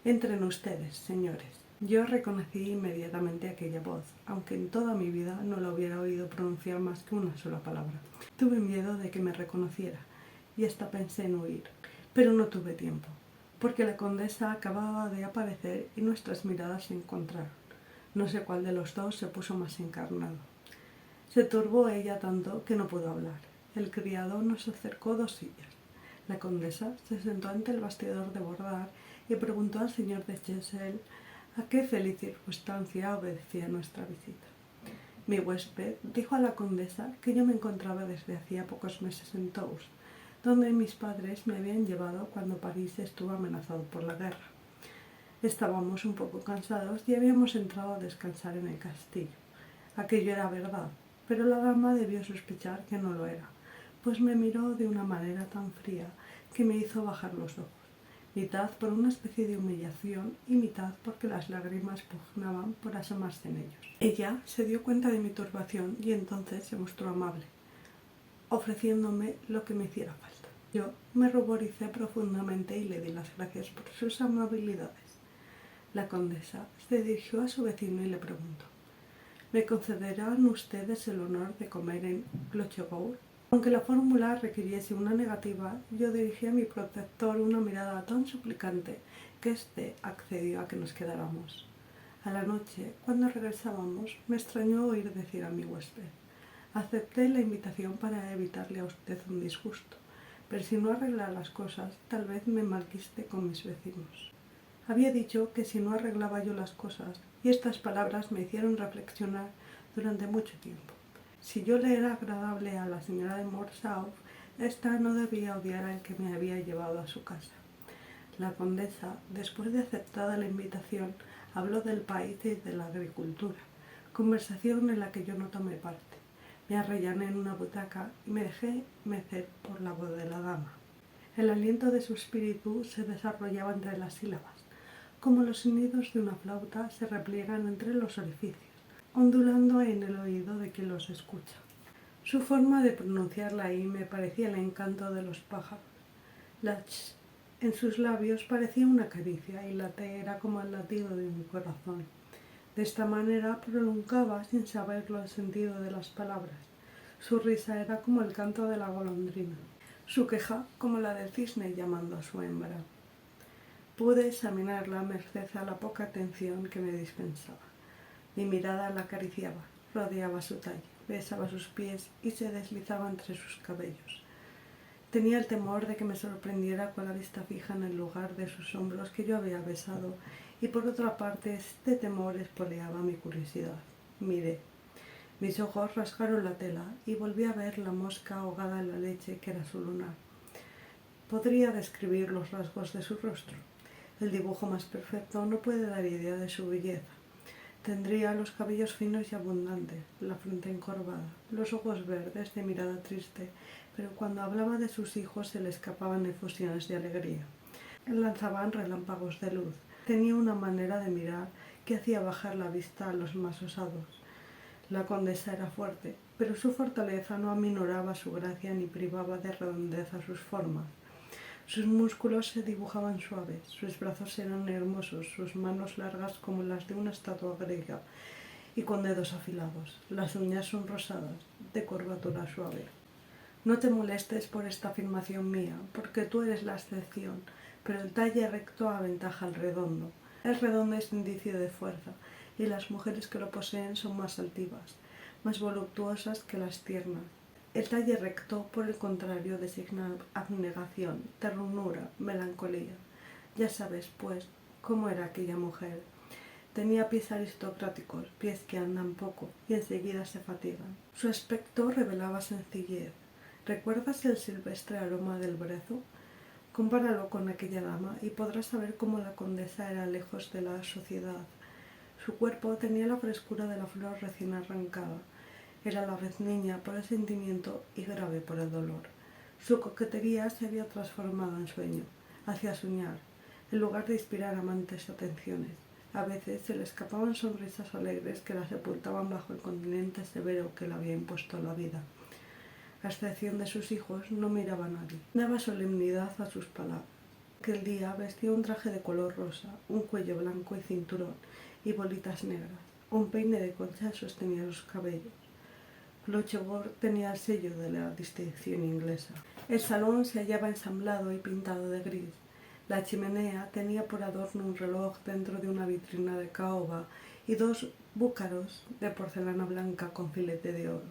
Speaker 1: «Entren ustedes, señores». Yo reconocí inmediatamente aquella voz, aunque en toda mi vida no la hubiera oído pronunciar más que una sola palabra. Tuve miedo de que me reconociera, y hasta pensé en huir, pero no tuve tiempo, porque la condesa acababa de aparecer y nuestras miradas se encontraron. No sé cuál de los dos se puso más encarnado. Se turbó ella tanto que no pudo hablar. El criado nos acercó 2 sillas. La condesa se sentó ante el bastidor de bordar y preguntó al señor de Chessel a qué feliz circunstancia obedecía nuestra visita. Mi huésped dijo a la condesa que yo me encontraba desde hacía pocos meses en Tours, donde mis padres me habían llevado cuando París estuvo amenazado por la guerra. Estábamos un poco cansados y habíamos entrado a descansar en el castillo. Aquello era verdad, pero la dama debió sospechar que no lo era, pues me miró de una manera tan fría que me hizo bajar los ojos, mitad por una especie de humillación y mitad porque las lágrimas pugnaban por asomarse en ellos. Ella se dio cuenta de mi turbación y entonces se mostró amable, ofreciéndome lo que me hiciera falta. Yo me ruboricé profundamente y le di las gracias por sus amabilidades. La condesa se dirigió a su vecino y le preguntó: ¿me concederán ustedes el honor de comer en Clochegourde? Aunque la fórmula requiriese una negativa, yo dirigí a mi protector una mirada tan suplicante que éste accedió a que nos quedáramos. A la noche, cuando regresábamos, me extrañó oír decir a mi huésped: acepté la invitación para evitarle a usted un disgusto, pero si no arregla las cosas, tal vez me malquiste con mis vecinos. Había dicho que si no arreglaba yo las cosas, y estas palabras me hicieron reflexionar durante mucho tiempo. Si yo le era agradable a la señora de Morcerf, ésta no debía odiar al que me había llevado a su casa. La condesa, después de aceptada la invitación, habló del país y de la agricultura, conversación en la que yo no tomé parte. Me arrellané en una butaca y me dejé mecer por la voz de la dama. El aliento de su espíritu se desarrollaba entre las sílabas, como los sonidos de una flauta se repliegan entre los orificios, ondulando en el oído de quien los escucha. Su forma de pronunciar la I me parecía el encanto de los pájaros. La ch en sus labios parecía una caricia y la T era como el latido de mi corazón. De esta manera prolongaba sin saberlo el sentido de las palabras. Su risa era como el canto de la golondrina, su queja como la del cisne llamando a su hembra. Pude examinarla merced a la poca atención que me dispensaba. Mi mirada la acariciaba, rodeaba su talle, besaba sus pies y se deslizaba entre sus cabellos. Tenía el temor de que me sorprendiera con la vista fija en el lugar de sus hombros que yo había besado, y por otra parte este temor espoleaba mi curiosidad. Miré. Mis ojos rasgaron la tela y volví a ver la mosca ahogada en la leche que era su lunar. Podría describir los rasgos de su rostro. El dibujo más perfecto no puede dar idea de su belleza. Tendría los cabellos finos y abundantes, la frente encorvada, los ojos verdes, de mirada triste, pero cuando hablaba de sus hijos se le escapaban efusiones de alegría. Lanzaban relámpagos de luz. Tenía una manera de mirar que hacía bajar la vista a los más osados. La condesa era fuerte, pero su fortaleza no aminoraba su gracia ni privaba de redondez a sus formas. Sus músculos se dibujaban suaves, sus brazos eran hermosos, sus manos largas como las de una estatua griega y con dedos afilados. Las uñas son rosadas, de curvatura suave. No te molestes por esta afirmación mía, porque tú eres la excepción, pero el talle recto aventaja al redondo. El redondo es indicio de fuerza, y las mujeres que lo poseen son más altivas, más voluptuosas que las tiernas. El talle recto, por el contrario, designa abnegación, ternura, melancolía. Ya sabes, pues, cómo era aquella mujer. Tenía pies aristocráticos, pies que andan poco y enseguida se fatigan. Su aspecto revelaba sencillez. ¿Recuerdas el silvestre aroma del brezo? Compáralo con aquella dama y podrás saber cómo la condesa era lejos de la sociedad. Su cuerpo tenía la frescura de la flor recién arrancada. Era a la vez niña por el sentimiento y grave por el dolor. Su coquetería se había transformado en sueño. Hacía soñar, en lugar de inspirar amantes atenciones. A veces se le escapaban sonrisas alegres que la sepultaban bajo el continente severo que le había impuesto la vida. A excepción de sus hijos, no miraba a nadie. Daba solemnidad a sus palabras. Aquel día vestía un traje de color rosa, un cuello blanco y cinturón, y bolitas negras. Un peine de concha sostenía sus cabellos. Clochegor tenía el sello de la distinción inglesa. El salón se hallaba ensamblado y pintado de gris. La chimenea tenía por adorno un reloj dentro de una vitrina de caoba y dos búcaros de porcelana blanca con filete de oro.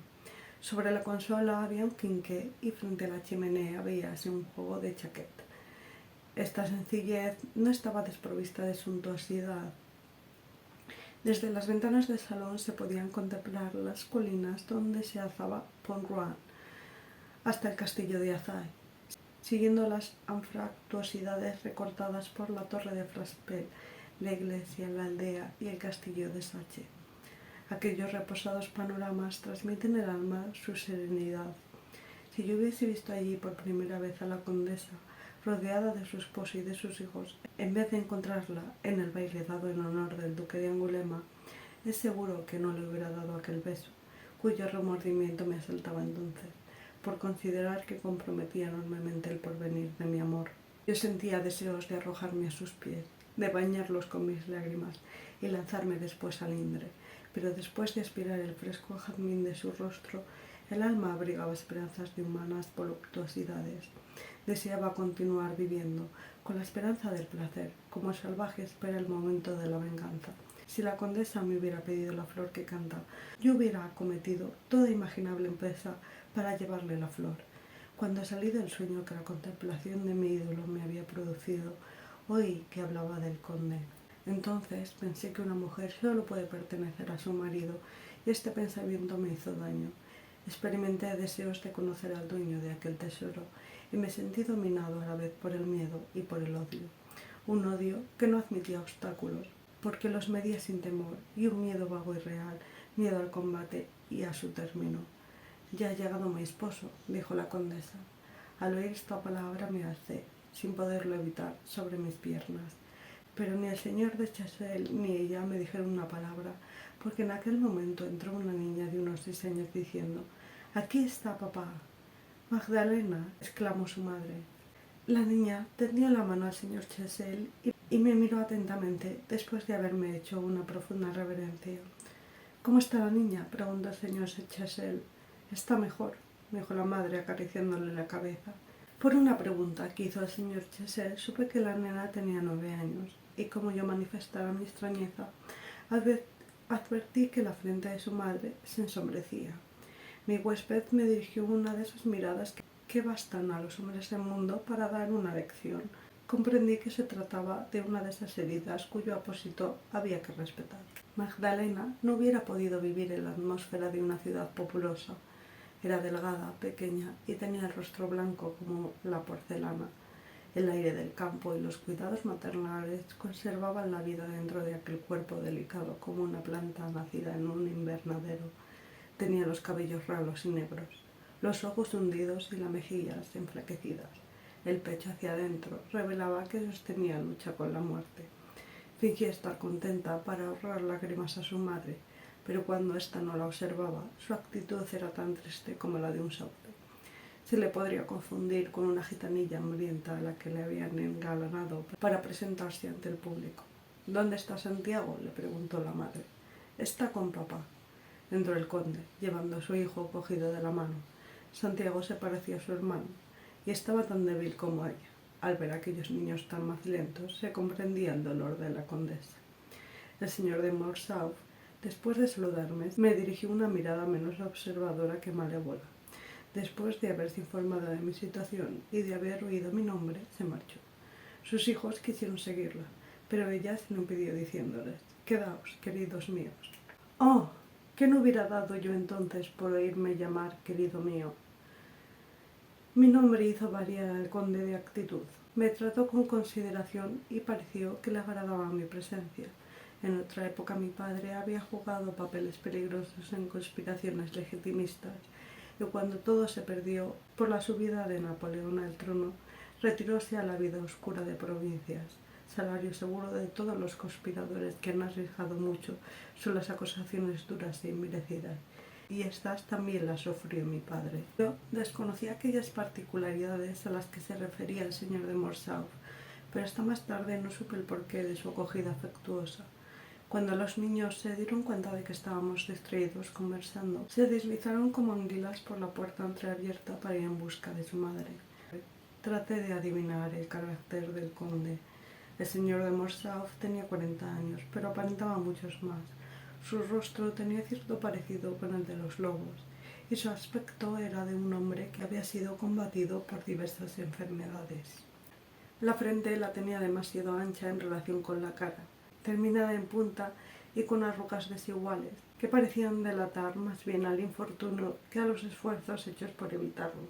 Speaker 1: Sobre la consola había un quinqué y frente a la chimenea veíase un juego de chaqueta. Esta sencillez no estaba desprovista de suntuosidad. Desde las ventanas del salón se podían contemplar las colinas donde se alzaba Pont Royal hasta el castillo de Azay, siguiendo las anfractuosidades recortadas por la torre de Fraspel, la iglesia, la aldea y el castillo de Saché. Aquellos reposados panoramas transmiten al alma su serenidad. Si yo hubiese visto allí por primera vez a la condesa, rodeada de su esposo y de sus hijos, en vez de encontrarla en el baile dado en honor del duque de Angulema, es seguro que no le hubiera dado aquel beso, cuyo remordimiento me asaltaba entonces, por considerar que comprometía enormemente el porvenir de mi amor. Yo sentía deseos de arrojarme a sus pies, de bañarlos con mis lágrimas y lanzarme después al Indre, pero después de aspirar el fresco jazmín de su rostro, el alma abrigaba esperanzas de humanas voluptuosidades. Deseaba continuar viviendo, con la esperanza del placer, como el salvaje espera el momento de la venganza. Si la condesa me hubiera pedido la flor que canta, yo hubiera acometido toda imaginable empresa para llevarle la flor. Cuando salí del sueño que la contemplación de mi ídolo me había producido, oí que hablaba del conde. Entonces pensé que una mujer solo puede pertenecer a su marido, y este pensamiento me hizo daño. Experimenté deseos de conocer al dueño de aquel tesoro, y me sentí dominado a la vez por el miedo y por el odio. Un odio que no admitía obstáculos, porque los medía sin temor, y un miedo vago y real, miedo al combate y a su término. «Ya ha llegado mi esposo», dijo la condesa. Al oír esta palabra me alcé, sin poderlo evitar, sobre mis piernas. Pero ni el señor de Choiseul ni ella me dijeron una palabra, porque en aquel momento entró una niña de unos 6 años diciendo: «Aquí está papá». «Magdalena», exclamó su madre. La niña tendió la mano al señor Choiseul y me miró atentamente después de haberme hecho una profunda reverencia. «¿Cómo está la niña?», preguntó el señor Choiseul. «Está mejor», dijo la madre acariciándole la cabeza. Por una pregunta que hizo el señor Choiseul supe que la nena tenía 9 años, y como yo manifestara mi extrañeza, advertí que la frente de su madre se ensombrecía. Mi huésped me dirigió una de esas miradas que bastan a los hombres del mundo para dar una lección. Comprendí que se trataba de una de esas heridas cuyo apósito había que respetar. Magdalena no hubiera podido vivir en la atmósfera de una ciudad populosa. Era delgada, pequeña y tenía el rostro blanco como la porcelana. El aire del campo y los cuidados maternales conservaban la vida dentro de aquel cuerpo delicado como una planta nacida en un invernadero. Tenía los cabellos ralos y negros, los ojos hundidos y las mejillas enflaquecidas. El pecho hacia adentro revelaba que sostenía lucha con la muerte. Fingía estar contenta para ahorrar lágrimas a su madre, pero cuando ésta no la observaba, su actitud era tan triste como la de un sauce. Se le podría confundir con una gitanilla hambrienta a la que le habían engalanado para presentarse ante el público. «¿Dónde está Santiago?», le preguntó la madre. «Está con papá». Entró el conde, llevando a su hijo cogido de la mano. Santiago se parecía a su hermano, y estaba tan débil como ella. Al ver a aquellos niños tan macilentos, se comprendía el dolor de la condesa. El señor de Morcerf, después de saludarme, me dirigió una mirada menos observadora que malévola. Después de haberse informado de mi situación y de haber oído mi nombre, se marchó. Sus hijos quisieron seguirla, pero ella se lo impidió diciéndoles: «Quedaos, queridos míos». «Oh, ¿qué no hubiera dado yo entonces por oírme llamar querido mío?». Mi nombre hizo variar al conde de actitud. Me trató con consideración y pareció que le agradaba mi presencia. En otra época mi padre había jugado papeles peligrosos en conspiraciones legitimistas y cuando todo se perdió por la subida de Napoleón al trono, retiróse a la vida oscura de provincias, salario seguro de todos los conspiradores que han arriesgado mucho son las acusaciones duras e inmerecidas. Y estas también las sufrió mi padre. Yo desconocía aquellas particularidades a las que se refería el señor de Morcerf, pero hasta más tarde no supe el porqué de su acogida afectuosa. Cuando los niños se dieron cuenta de que estábamos distraídos conversando, se deslizaron como anguilas por la puerta entreabierta para ir en busca de su madre. Traté de adivinar el carácter del conde. El señor de Morcerf tenía 40 años, pero aparentaba muchos más. Su rostro tenía cierto parecido con el de los lobos, y su aspecto era de un hombre que había sido combatido por diversas enfermedades. La frente la tenía demasiado ancha en relación con la cara, terminada en punta y con arrugas desiguales, que parecían delatar más bien al infortunio que a los esfuerzos hechos por evitarlo.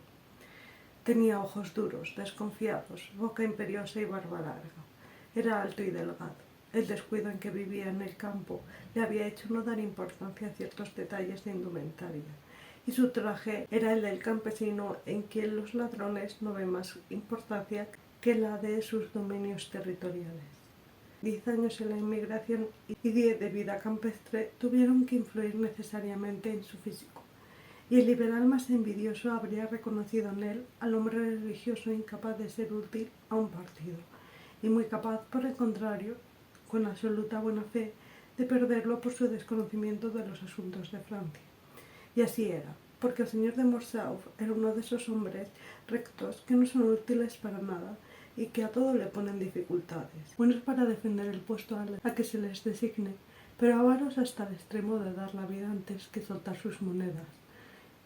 Speaker 1: Tenía ojos duros, desconfiados, boca imperiosa y barba larga. Era alto y delgado. El descuido en que vivía en el campo le había hecho no dar importancia a ciertos detalles de indumentaria, y su traje era el del campesino en quien los ladrones no ven más importancia que la de sus dominios territoriales. 10 años en la inmigración y 10 de vida campestre tuvieron que influir necesariamente en su físico, y el liberal más envidioso habría reconocido en él al hombre religioso incapaz de ser útil a un partido, y muy capaz, por el contrario, con absoluta buena fe, de perderlo por su desconocimiento de los asuntos de Francia. Y así era, porque el señor de Morcerf era uno de esos hombres rectos que no son útiles para nada y que a todo le ponen dificultades, buenos para defender el puesto a que se les designe, pero avaros hasta el extremo de dar la vida antes que soltar sus monedas.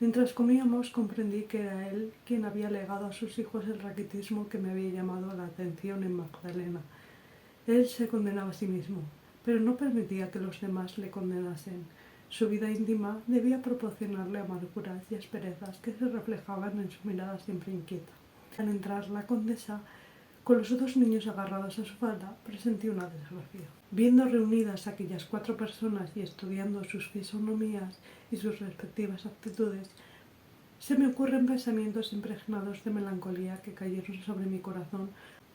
Speaker 1: Mientras comíamos comprendí que era él quien había legado a sus hijos el raquitismo que me había llamado la atención en Magdalena. Él se condenaba a sí mismo, pero no permitía que los demás le condenasen. Su vida íntima debía proporcionarle amarguras y asperezas que se reflejaban en su mirada siempre inquieta. Al entrar la condesa, con los otros niños agarrados a su falda, presentí una desgracia. Viendo reunidas aquellas 4 personas y estudiando sus fisonomías y sus respectivas actitudes, se me ocurren pensamientos impregnados de melancolía que cayeron sobre mi corazón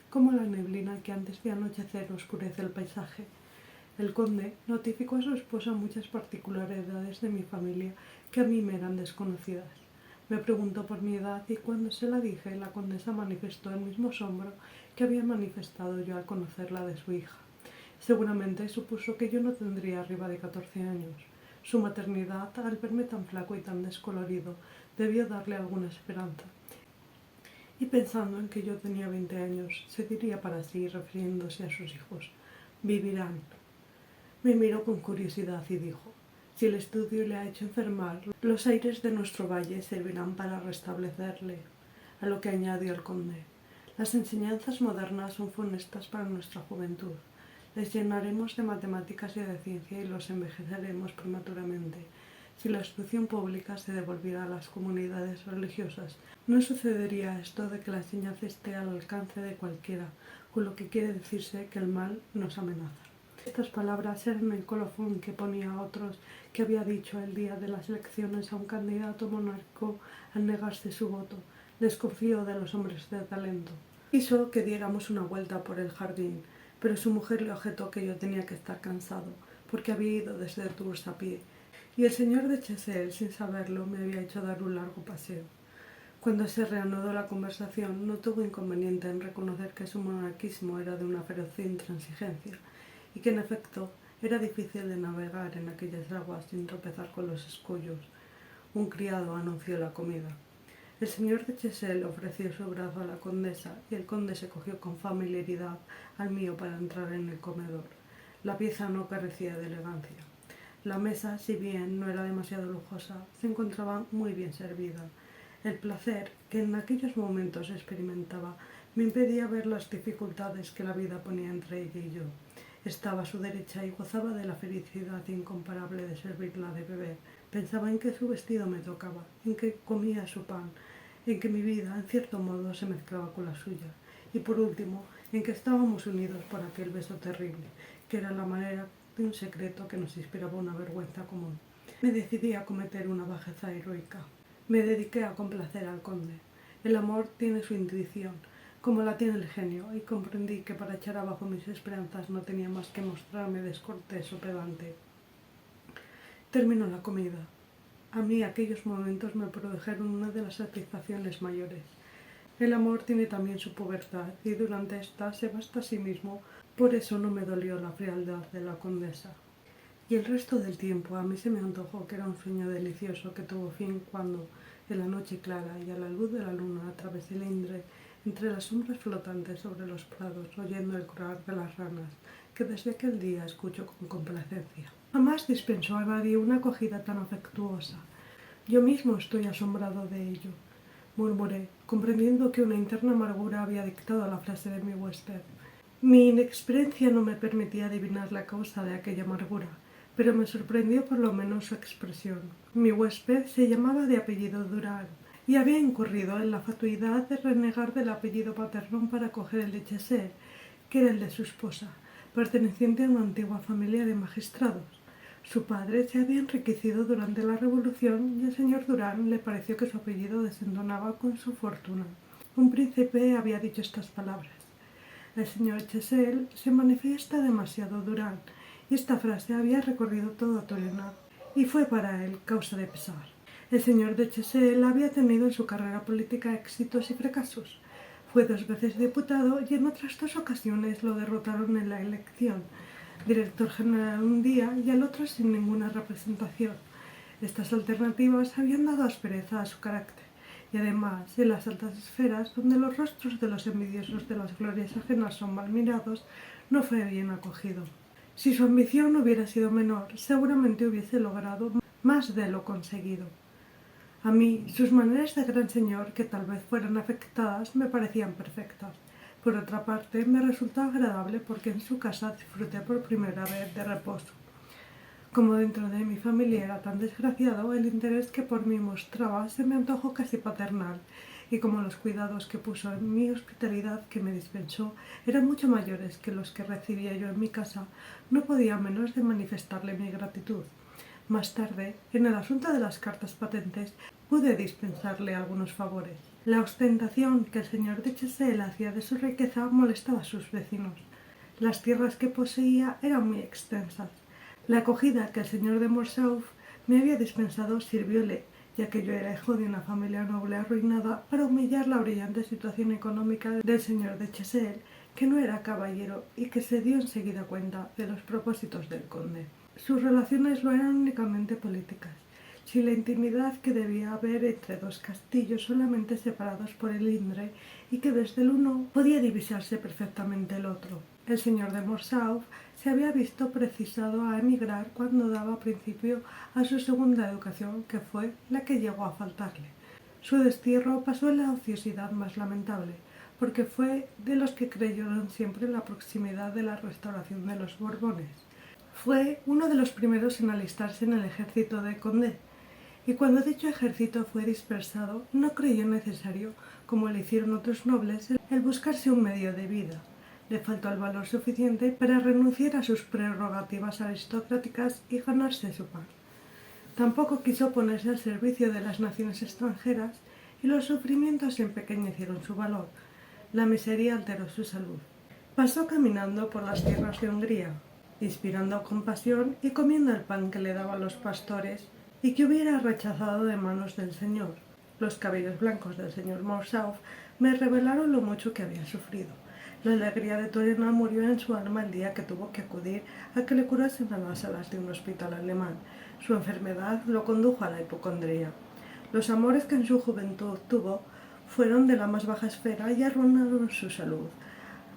Speaker 1: como la neblina que antes de anochecer oscurece el paisaje. El conde notificó a su esposa muchas particularidades de mi familia que a mí me eran desconocidas. Me preguntó por mi edad y cuando se la dije, la condesa manifestó el mismo asombro que había manifestado yo al conocerla de su hija. Seguramente supuso que yo no tendría arriba de 14 años. Su maternidad, al verme tan flaco y tan descolorido, debió darle alguna esperanza. Y pensando en que yo tenía 20 años, se diría para sí, refiriéndose a sus hijos: vivirán. Me miró con curiosidad y dijo: si el estudio le ha hecho enfermar, los aires de nuestro valle servirán para restablecerle. A lo que añadió el conde: las enseñanzas modernas son funestas para nuestra juventud. Les llenaremos de matemáticas y de ciencia y los envejeceremos prematuramente. Si la instrucción pública se devolviera a las comunidades religiosas, no sucedería esto de que la enseñanza esté al alcance de cualquiera, con lo que quiere decirse que el mal nos amenaza. Estas palabras eran el colofón que ponía a otros que había dicho el día de las elecciones a un candidato monárquico al negarse su voto. Desconfío de los hombres de talento. Quiso que diéramos una vuelta por el jardín, pero su mujer le objetó que yo tenía que estar cansado, porque había ido desde Tours a pie, y el señor de Chessel, sin saberlo, me había hecho dar un largo paseo. Cuando se reanudó la conversación, no tuvo inconveniente en reconocer que su monarquismo era de una feroz intransigencia, y que en efecto era difícil de navegar en aquellas aguas sin tropezar con los escollos. Un criado anunció la comida. El señor de Chessel ofreció su brazo a la condesa y el conde se cogió con familiaridad al mío para entrar en el comedor. La pieza no carecía de elegancia. La mesa, si bien no era demasiado lujosa, se encontraba muy bien servida. El placer que en aquellos momentos experimentaba me impedía ver las dificultades que la vida ponía entre ella y yo. Estaba a su derecha y gozaba de la felicidad incomparable de servirla de beber. Pensaba en que su vestido me tocaba, en que comía su pan, en que mi vida, en cierto modo, se mezclaba con la suya. Y por último, en que estábamos unidos por aquel beso terrible, que era la manera de un secreto que nos inspiraba una vergüenza común. Me decidí a cometer una bajeza heroica. Me dediqué a complacer al conde. El amor tiene su intuición, como la tiene el genio, y comprendí que para echar abajo mis esperanzas no tenía más que mostrarme descortés o pedante. Terminó la comida. A mí aquellos momentos me produjeron una de las satisfacciones mayores. El amor tiene también su pubertad y durante esta se basta a sí mismo, por eso no me dolió la frialdad de la condesa. Y el resto del tiempo a mí se me antojó que era un sueño delicioso que tuvo fin cuando, en la noche clara y a la luz de la luna, atravesé el Indre entre las sombras flotantes sobre los prados, oyendo el croar de las ranas, que desde aquel día escucho con complacencia. Jamás dispensó a nadie una acogida tan afectuosa. Yo mismo estoy asombrado de ello, murmuré, comprendiendo que una interna amargura había dictado la frase de mi huésped. Mi inexperiencia no me permitía adivinar la causa de aquella amargura, pero me sorprendió por lo menos su expresión. Mi huésped se llamaba de apellido Durán y había incurrido en la fatuidad de renegar del apellido paterno para coger el de Chessel, que era el de su esposa, perteneciente a una antigua familia de magistrados. Su padre se había enriquecido durante la Revolución y al señor Durán le pareció que su apellido desentonaba con su fortuna. Un príncipe había dicho estas palabras: el señor Chessel se manifiesta demasiado Durán, y esta frase había recorrido toda Tolena, y fue para él causa de pesar. El señor de Chessel había tenido en su carrera política éxitos y fracasos. Fue 2 veces diputado y en otras 2 ocasiones lo derrotaron en la elección, director general un día y al otro sin ninguna representación. Estas alternativas habían dado aspereza a su carácter, y además, en las altas esferas, donde los rostros de los envidiosos de las glorias ajenas son mal mirados, no fue bien acogido. Si su ambición hubiera sido menor, seguramente hubiese logrado más de lo conseguido. A mí, sus maneras de gran señor, que tal vez fueran afectadas, me parecían perfectas. Por otra parte, me resultó agradable porque en su casa disfruté por primera vez de reposo. Como dentro de mi familia era tan desgraciado, el interés que por mí mostraba se me antojó casi paternal, y como los cuidados que puso en mi hospitalidad que me dispensó eran mucho mayores que los que recibía yo en mi casa, no podía menos de manifestarle mi gratitud. Más tarde, en el asunto de las cartas patentes, pude dispensarle algunos favores. La ostentación que el señor de Chessel hacía de su riqueza molestaba a sus vecinos. Las tierras que poseía eran muy extensas. La acogida que el señor de Morcerf me había dispensado sirvióle, ya que yo era hijo de una familia noble arruinada, para humillar la brillante situación económica del señor de Chessel, que no era caballero y que se dio enseguida cuenta de los propósitos del conde. Sus relaciones no eran únicamente políticas, sino la intimidad que debía haber entre 2 castillos solamente separados por el Indre y que desde el uno podía divisarse perfectamente el otro. El señor de Morcerf se había visto precisado a emigrar cuando daba principio a su segunda educación, que fue la que llegó a faltarle. Su destierro pasó en la ociosidad más lamentable, porque fue de los que creyeron siempre en la proximidad de la restauración de los Borbones. Fue uno de los primeros en alistarse en el ejército de Condé, y cuando dicho ejército fue dispersado, no creyó necesario, como lo hicieron otros nobles, el buscarse un medio de vida. Le faltó el valor suficiente para renunciar a sus prerrogativas aristocráticas y ganarse su pan. Tampoco quiso ponerse al servicio de las naciones extranjeras y los sufrimientos empequeñecieron su valor. La miseria alteró su salud. Pasó caminando por las tierras de Hungría, inspirando compasión y comiendo el pan que le daban los pastores y que hubiera rechazado de manos del señor. Los cabellos blancos del señor Morcerf me revelaron lo mucho que había sufrido. La alegría de Tolena murió en su alma el día que tuvo que acudir a que le curasen a las salas de un hospital alemán. Su enfermedad lo condujo a la hipocondría. Los amores que en su juventud tuvo fueron de la más baja esfera y arruinaron su salud,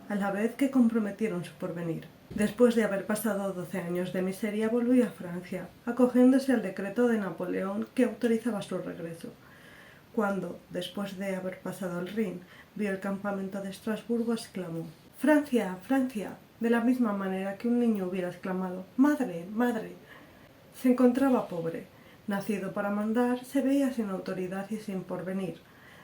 Speaker 1: a la vez que comprometieron su porvenir. Después de haber pasado 12 años de miseria, volvió a Francia, acogiéndose al decreto de Napoleón que autorizaba su regreso. Cuando, después de haber pasado el Rin, vio el campamento de Estrasburgo, exclamó: «¡Francia, Francia!», de la misma manera que un niño hubiera exclamado: «¡Madre, madre!». Se encontraba pobre. Nacido para mandar, se veía sin autoridad y sin porvenir.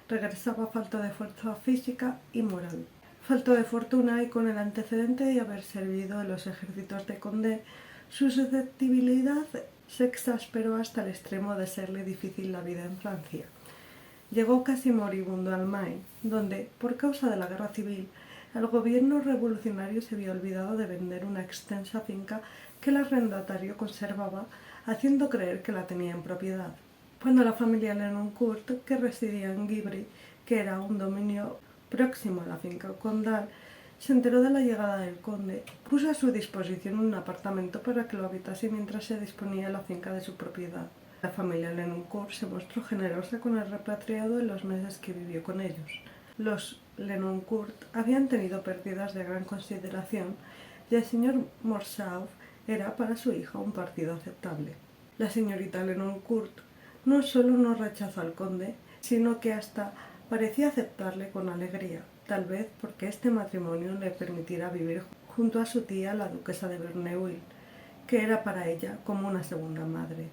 Speaker 1: Regresaba falto de fuerza física y moral. Falto de fortuna y con el antecedente de haber servido en los ejércitos de Condé, Su susceptibilidad se exasperó hasta el extremo de serle difícil la vida en Francia. Llegó casi moribundo al Maine, donde, por causa de la guerra civil, el gobierno revolucionario se había olvidado de vender una extensa finca que el arrendatario conservaba, haciendo creer que la tenía en propiedad. Cuando la familia Lenoncourt, que residía en Givry, que era un dominio próximo a la finca condal, se enteró de la llegada del conde, puso a su disposición un apartamento para que lo habitase mientras se disponía la finca de su propiedad. La familia Lenoncourt se mostró generosa con el repatriado en los meses que vivió con ellos. Los Lenoncourt habían tenido pérdidas de gran consideración y el señor Morcerf era para su hija un partido aceptable. La señorita Lenoncourt no solo no rechazó al conde, sino que hasta parecía aceptarle con alegría, tal vez porque este matrimonio le permitiera vivir junto a su tía, la duquesa de Verneuil, que era para ella como una segunda madre.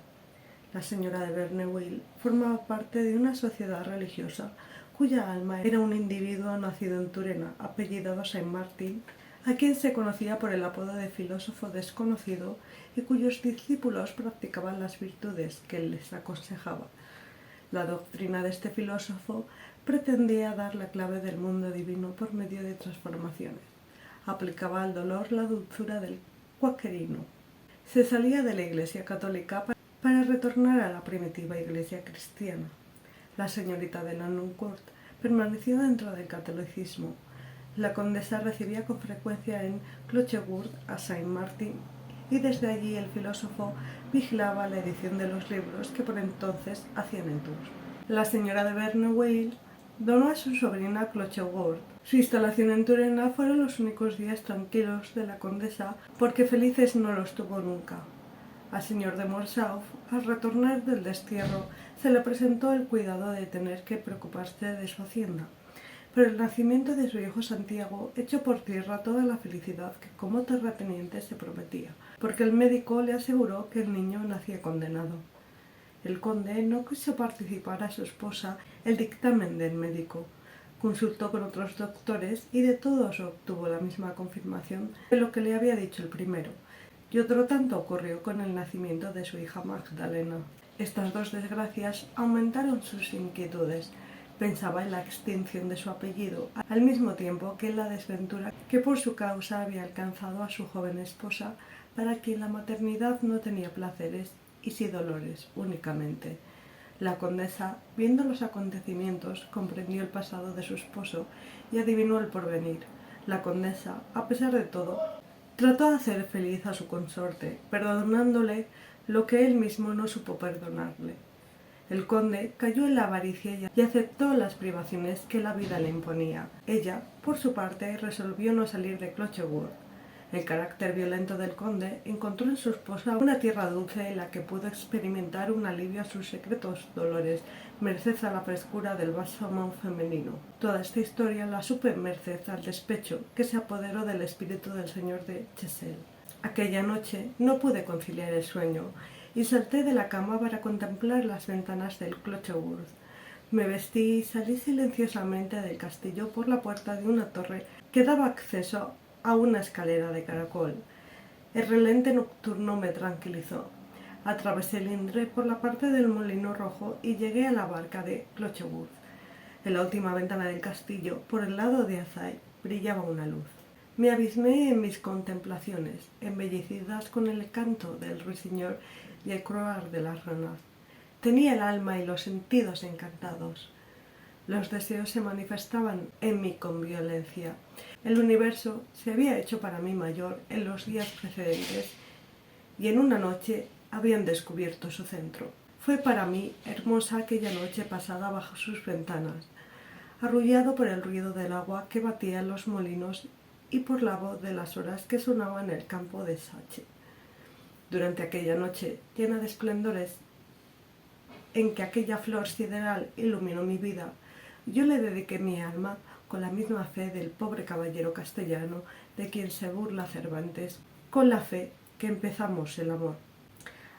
Speaker 1: La señora de Verneuil formaba parte de una sociedad religiosa cuya alma era un individuo nacido en Turena, apellidado Saint-Martin, a quien se conocía por el apodo de filósofo desconocido y cuyos discípulos practicaban las virtudes que él les aconsejaba. La doctrina de este filósofo pretendía dar la clave del mundo divino por medio de transformaciones. Aplicaba al dolor la dulzura del cuaquerino. Se salía de la Iglesia católica para retornar a la primitiva Iglesia cristiana. La señorita de Lenoncourt permaneció dentro del catolicismo. La condesa recibía con frecuencia en Clochegourde a Saint-Martin y desde allí el filósofo vigilaba la edición de los libros que por entonces hacían en Tours. La señora de Verneuil donó a su sobrina Clochegourde. Su instalación en Turena fueron los únicos días tranquilos de la condesa, porque felices no los tuvo nunca. Al señor de Morcerf, al retornar del destierro, se le presentó el cuidado de tener que preocuparse de su hacienda. Pero el nacimiento de su hijo Santiago echó por tierra toda la felicidad que como terrateniente se prometía, porque el médico le aseguró que el niño nacía condenado. El conde no quiso participar a su esposa el dictamen del médico. Consultó con otros doctores y de todos obtuvo la misma confirmación de lo que le había dicho el primero. Y otro tanto ocurrió con el nacimiento de su hija Magdalena. Estas dos desgracias aumentaron sus inquietudes. Pensaba en la extinción de su apellido, al mismo tiempo que en la desventura que por su causa había alcanzado a su joven esposa, para quien la maternidad no tenía placeres y sí dolores únicamente. La condesa, viendo los acontecimientos, comprendió el pasado de su esposo y adivinó el porvenir. La condesa, a pesar de todo, trató de hacer feliz a su consorte, perdonándole lo que él mismo no supo perdonarle. El conde cayó en la avaricia y aceptó las privaciones que la vida le imponía. Ella, por su parte, resolvió no salir de Clochegourde. El carácter violento del conde encontró en su esposa una tierra dulce en la que pudo experimentar un alivio a sus secretos dolores, merced a la frescura del bálsamo femenino. Toda esta historia la supe merced al despecho que se apoderó del espíritu del señor de Chessel. Aquella noche no pude conciliar el sueño y salté de la cama para contemplar las ventanas del Clochegourde. Me vestí y salí silenciosamente del castillo por la puerta de una torre que daba acceso a una escalera de caracol. El relente nocturno me tranquilizó. Atravesé el Indre por la parte del Molino Rojo y llegué a la barca de Clochegourde. En la última ventana del castillo, por el lado de Azay, brillaba una luz. Me abismé en mis contemplaciones, embellecidas con el canto del ruiseñor y el croar de las ranas. Tenía el alma y los sentidos encantados. Los deseos se manifestaban en mí con violencia. El universo se había hecho para mí mayor en los días precedentes y en una noche habían descubierto su centro. Fue para mí hermosa aquella noche pasada bajo sus ventanas, arrullado por el ruido del agua que batía en los molinos y por la voz de las horas que sonaban en el campo de Sache. Durante aquella noche llena de esplendores en que aquella flor sideral iluminó mi vida, yo le dediqué mi alma con la misma fe del pobre caballero castellano de quien se burla Cervantes, con la fe que empezamos el amor.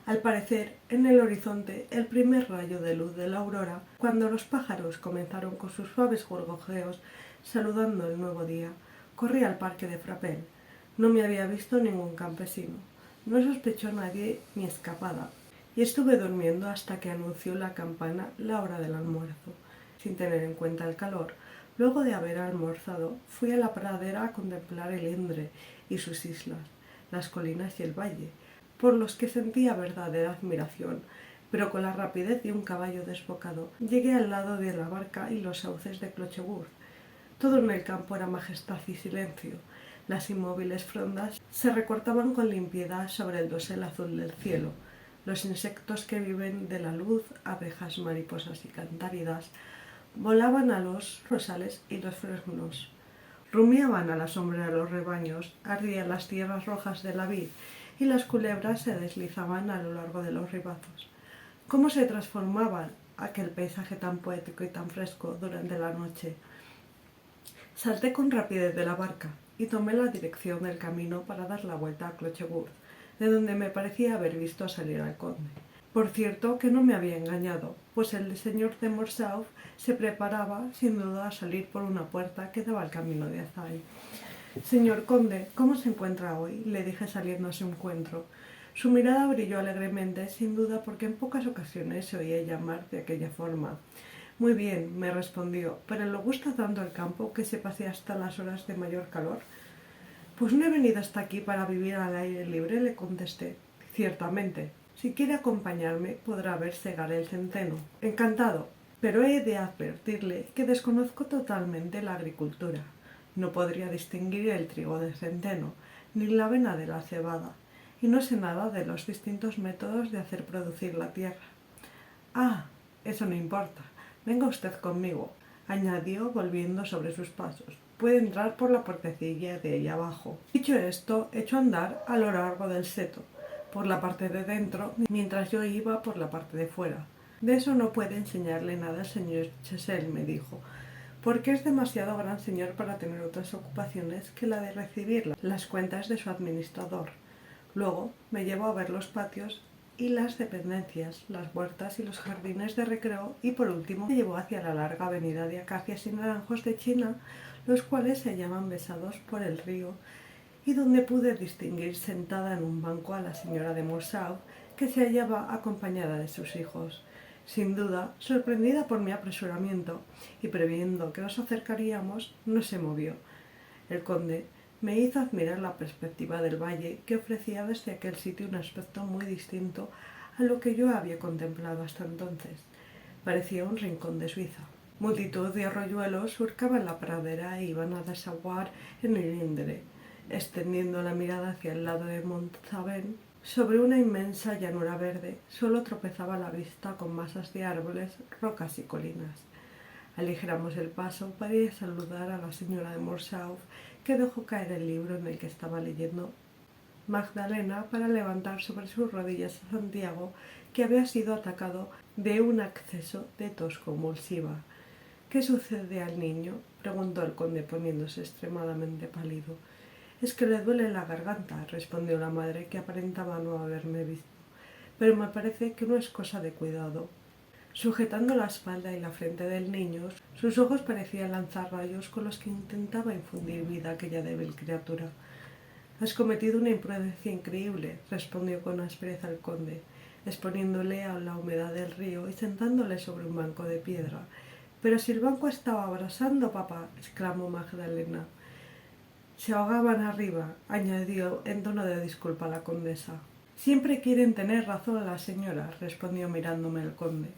Speaker 1: Al parecer, en el horizonte, el primer rayo de luz de la aurora, cuando los pájaros comenzaron con sus suaves gorgojeos, saludando el nuevo día, corrí al parque de Frapesle. No me había visto ningún campesino. No sospechó nadie mi escapada, y estuve durmiendo hasta que anunció la campana la hora del almuerzo. Sin tener en cuenta el calor, luego de haber almorzado, fui a la pradera a contemplar el Indre y sus islas, las colinas y el valle, por los que sentía verdadera admiración, pero con la rapidez de un caballo desbocado llegué al lado de la barca y los sauces de Clochegourde. Todo en el campo era majestad y silencio. Las inmóviles frondas se recortaban con limpiedad sobre el dosel azul del cielo. Los insectos que viven de la luz, abejas, mariposas y cantáridas, volaban a los rosales y los fresnos. Rumiaban a la sombra de los rebaños, ardían las tierras rojas de la vid y las culebras se deslizaban a lo largo de los ribazos. ¿Cómo se transformaba aquel paisaje tan poético y tan fresco durante la noche? Salté con rapidez de la barca y tomé la dirección del camino para dar la vuelta a Clochegourde, de donde me parecía haber visto salir al conde. Por cierto que no me había engañado, pues el señor de Morcerf se preparaba sin duda a salir por una puerta que daba al camino de Azaï. «Señor conde, ¿cómo se encuentra hoy?», le dije saliendo a su encuentro. Su mirada brilló alegremente, sin duda porque en pocas ocasiones se oía llamar de aquella forma. «Muy bien», me respondió, «pero ¿le gusta tanto el campo que se pasea hasta las horas de mayor calor?». «Pues no he venido hasta aquí para vivir al aire libre», le contesté. «Ciertamente. Si quiere acompañarme, podrá ver segar el centeno». «Encantado, pero he de advertirle que desconozco totalmente la agricultura. No podría distinguir el trigo del centeno, ni la avena de la cebada, y no sé nada de los distintos métodos de hacer producir la tierra». «Ah, eso no importa. Venga usted conmigo», añadió volviendo sobre sus pasos. «Puede entrar por la puertecilla de ahí abajo». Dicho esto, echó a andar a lo largo del seto, por la parte de dentro, mientras yo iba por la parte de fuera. «De eso no puede enseñarle nada el señor Chessel», me dijo, «porque es demasiado gran señor para tener otras ocupaciones que la de recibir las cuentas de su administrador. Luego me llevó a ver los patios y las dependencias, las huertas y los jardines de recreo, y por último me llevó hacia la larga avenida de acacias y naranjos de China, los cuales se hallaban besados por el río, y donde pude distinguir sentada en un banco a la señora de Morcerf, que se hallaba acompañada de sus hijos. Sin duda, sorprendida por mi apresuramiento y previendo que nos acercaríamos, no se movió. El conde me hizo admirar la perspectiva del valle, que ofrecía desde aquel sitio un aspecto muy distinto a lo que yo había contemplado hasta entonces. Parecía un rincón de Suiza. Multitud de arroyuelos surcaban la pradera e iban a desaguar en el Indre, extendiendo la mirada hacia el lado de Montsabén. Sobre una inmensa llanura verde solo tropezaba la vista con masas de árboles, rocas y colinas. Aligeramos el paso para ir a saludar a la señora de Morcerf, que dejó caer el libro en el que estaba leyendo Magdalena para levantar sobre sus rodillas a Santiago, que había sido atacado de un acceso de tos convulsiva. «¿Qué sucede al niño?», preguntó el conde poniéndose extremadamente pálido. «Es que le duele la garganta», respondió la madre, que aparentaba no haberme visto, «pero me parece que no es cosa de cuidado». Sujetando la espalda y la frente del niño, sus ojos parecían lanzar rayos con los que intentaba infundir vida a aquella débil criatura. «Has cometido una imprudencia increíble», respondió con aspereza el conde, exponiéndole a la humedad del río y sentándole sobre un banco de piedra. «Pero si el banco estaba abrasando, papá», exclamó Magdalena. «Se ahogaban arriba», añadió en tono de disculpa la condesa. «Siempre quieren tener razón las señoras», respondió mirándome el conde.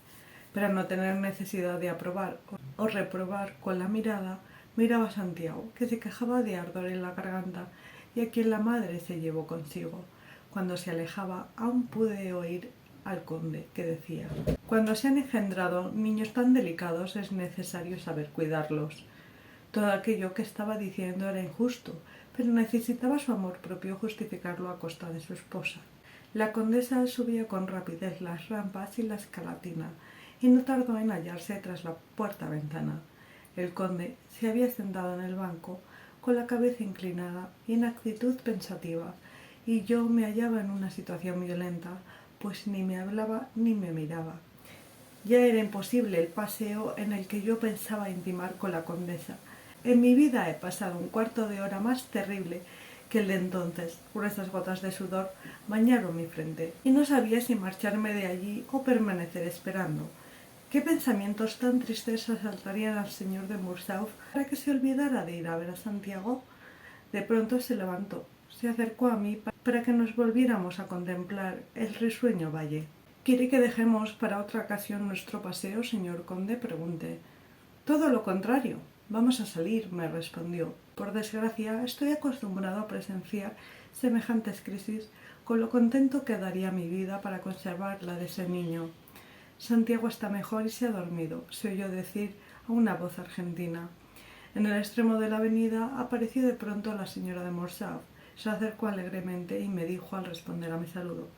Speaker 1: Para no tener necesidad de aprobar o reprobar con la mirada, miraba a Santiago, que se quejaba de ardor en la garganta y a quien la madre se llevó consigo. Cuando se alejaba, aún pude oír al conde, que decía: «Cuando se han engendrado niños tan delicados es necesario saber cuidarlos». Todo aquello que estaba diciendo era injusto, pero necesitaba su amor propio justificarlo a costa de su esposa. La condesa subía con rapidez las rampas y la escalatina, y no tardó en hallarse tras la puerta-ventana. El conde se había sentado en el banco, con la cabeza inclinada y en actitud pensativa, y yo me hallaba en una situación violenta, pues ni me hablaba ni me miraba. Ya era imposible el paseo en el que yo pensaba intimar con la condesa. En mi vida he pasado un cuarto de hora más terrible que el de entonces. Gruesas gotas de sudor bañaron mi frente, y no sabía si marcharme de allí o permanecer esperando. ¿Qué pensamientos tan tristes asaltarían al señor de Morcerf para que se olvidara de ir a ver a Santiago? De pronto se levantó, se acercó a mí para que nos volviéramos a contemplar el risueño valle. ¿Quiere que dejemos para otra ocasión nuestro paseo, señor conde?, pregunté. Todo lo contrario. Vamos a salir, me respondió. Por desgracia, estoy acostumbrado a presenciar semejantes crisis con lo contento que daría mi vida para conservar la de ese niño. Santiago está mejor y se ha dormido, se oyó decir a una voz argentina. En el extremo de la avenida apareció de pronto la señora de Morcerf. Se acercó alegremente y me dijo al responder a mi saludo: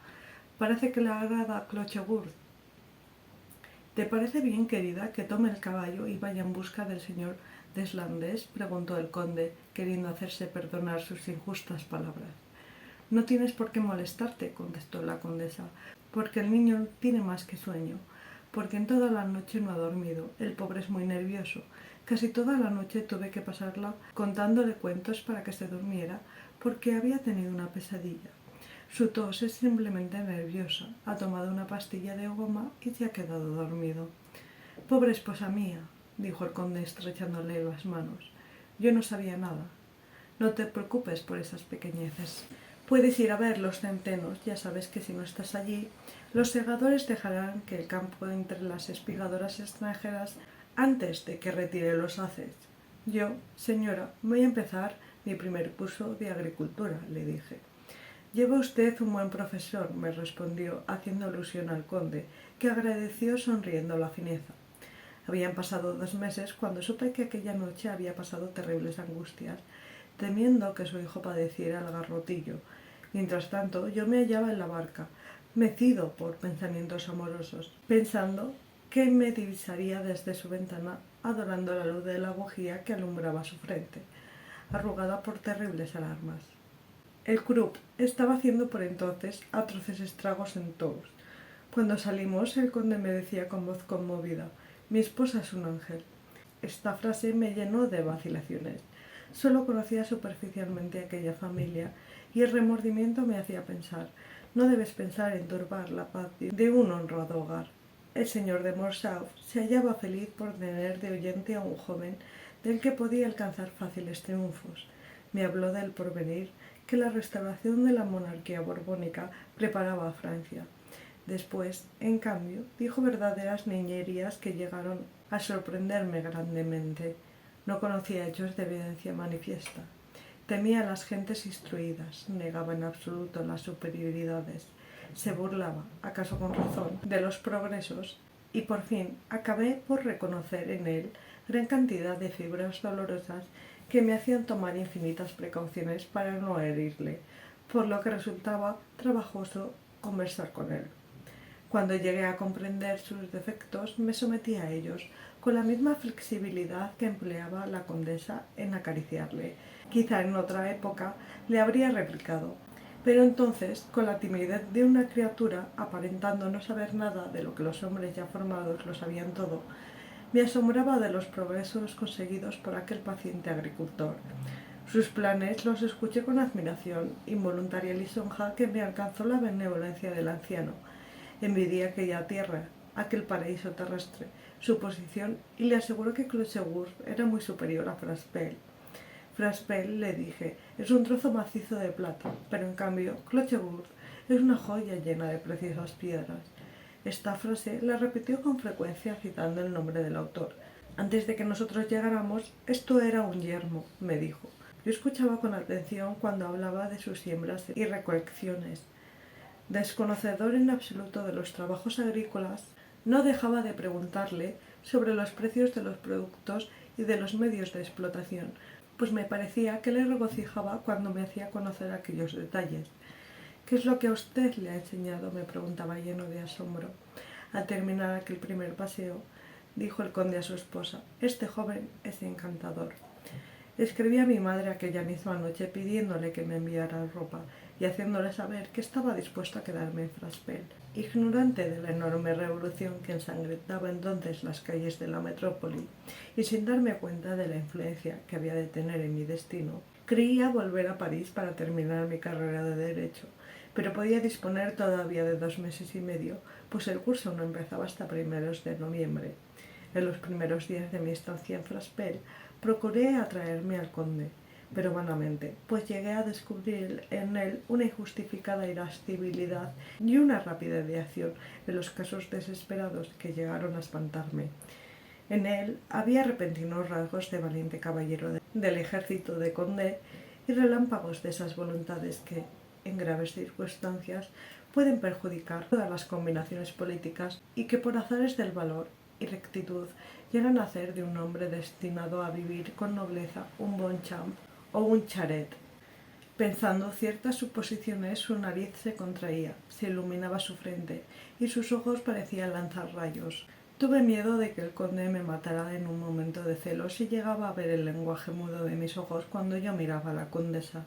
Speaker 1: «Parece que le agrada Clochegourde». «¿Te parece bien, querida, que tome el caballo y vaya en busca del señor Deslandes?», preguntó el conde, queriendo hacerse perdonar sus injustas palabras. «No tienes por qué molestarte», contestó la condesa, «porque el niño tiene más que sueño, porque en toda la noche no ha dormido. El pobre es muy nervioso. Casi toda la noche tuve que pasarla contándole cuentos para que se durmiera, porque había tenido una pesadilla. Su tos es simplemente nerviosa. Ha tomado una pastilla de goma y se ha quedado dormido». «Pobre esposa mía», dijo el conde estrechándole las manos. «Yo no sabía nada». «No te preocupes por esas pequeñeces. Puedes ir a ver los centenos. Ya sabes que si no estás allí, los segadores dejarán que el campo entre las espigadoras extranjeras antes de que retire los haces». «Yo, señora, voy a empezar mi primer curso de agricultura», le dije. «Lleva usted un buen profesor», me respondió, haciendo alusión al conde, que agradeció sonriendo la fineza. Habían pasado 2 meses cuando supe que aquella noche había pasado terribles angustias, temiendo que su hijo padeciera el garrotillo. Mientras tanto, yo me hallaba en la barca, mecido por pensamientos amorosos, pensando que me divisaría desde su ventana, adorando la luz de la bujía que alumbraba su frente, arrugada por terribles alarmas. El Krupp estaba haciendo por entonces atroces estragos en Tours. Cuando salimos, el conde me decía con voz conmovida: «Mi esposa es un ángel». Esta frase me llenó de vacilaciones. Solo conocía superficialmente aquella familia, y el remordimiento me hacía pensar: «No debes pensar en turbar la paz de un honrado hogar». El señor de Morcerf se hallaba feliz por tener de oyente a un joven del que podía alcanzar fáciles triunfos. Me habló del porvenir que la restauración de la monarquía borbónica preparaba a Francia. Después, en cambio, dijo verdaderas niñerías que llegaron a sorprenderme grandemente. No conocía hechos de evidencia manifiesta. Temía a las gentes instruidas, negaba en absoluto las superioridades, se burlaba, acaso con razón, de los progresos, y por fin acabé por reconocer en él gran cantidad de fibras dolorosas que me hacían tomar infinitas precauciones para no herirle, por lo que resultaba trabajoso conversar con él. Cuando llegué a comprender sus defectos, me sometí a ellos, con la misma flexibilidad que empleaba la condesa en acariciarle. Quizá en otra época le habría replicado, pero entonces, con la timidez de una criatura, aparentando no saber nada de lo que los hombres ya formados lo sabían todo, me asombraba de los progresos conseguidos por aquel paciente agricultor. Sus planes los escuché con admiración, involuntaria lisonja que me alcanzó la benevolencia del anciano. Envidié aquella tierra, aquel paraíso terrestre, su posición, y le aseguró que Clochegourde era muy superior a Fraspel. Fraspel, le dije, es un trozo macizo de plata, pero en cambio Clochegourde es una joya llena de preciosas piedras. Esta frase la repitió con frecuencia citando el nombre del autor. Antes de que nosotros llegáramos, esto era un yermo, me dijo. Yo escuchaba con atención cuando hablaba de sus siembras y recolecciones. Desconocedor en absoluto de los trabajos agrícolas, no dejaba de preguntarle sobre los precios de los productos y de los medios de explotación, pues me parecía que le regocijaba cuando me hacía conocer aquellos detalles. «¿Qué es lo que a usted le ha enseñado?», me preguntaba lleno de asombro. Al terminar aquel primer paseo, dijo el conde a su esposa: «Este joven es encantador». Escribí a mi madre aquella misma noche pidiéndole que me enviara ropa y haciéndole saber que estaba dispuesto a quedarme en Fraspel. Ignorante de la enorme revolución que ensangrentaba entonces las calles de la metrópoli y sin darme cuenta de la influencia que había de tener en mi destino, Creía volver a París para terminar mi carrera de Derecho, pero podía disponer todavía de 2 meses y medio, pues el curso no empezaba hasta primeros de noviembre. En los primeros días de mi estancia en Fraspel, procuré atraerme al conde, pero vanamente, pues llegué a descubrir en él una injustificada irascibilidad y una rápida reacción en los casos desesperados que llegaron a espantarme. En él había repentinos rasgos de valiente caballero del ejército de Condé y relámpagos de esas voluntades que, en graves circunstancias, pueden perjudicar todas las combinaciones políticas y que por azares del valor y rectitud llegan a hacer de un hombre destinado a vivir con nobleza un Bonchamp o un Charet. Pensando ciertas suposiciones, su nariz se contraía, se iluminaba su frente y sus ojos parecían lanzar rayos. Tuve miedo de que el conde me matara en un momento de celos si llegaba a ver el lenguaje mudo de mis ojos cuando yo miraba a la condesa.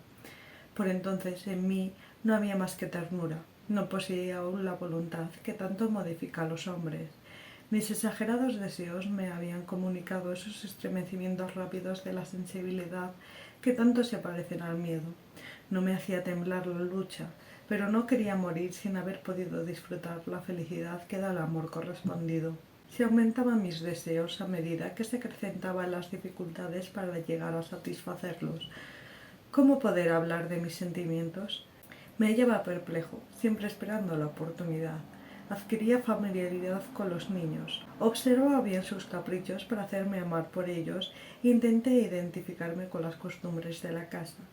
Speaker 1: Por entonces en mí no había más que ternura, no poseía aún la voluntad que tanto modifica a los hombres. Mis exagerados deseos me habían comunicado esos estremecimientos rápidos de la sensibilidad que tanto se parecen al miedo. No me hacía temblar la lucha, pero no quería morir sin haber podido disfrutar la felicidad que da el amor correspondido. Se aumentaban mis deseos a medida que se acrecentaban las dificultades para llegar a satisfacerlos. ¿Cómo poder hablar de mis sentimientos? Me hallaba perplejo, siempre esperando la oportunidad. Adquiría familiaridad con los niños. Observaba bien sus caprichos para hacerme amar por ellos e intenté identificarme con las costumbres de la casa.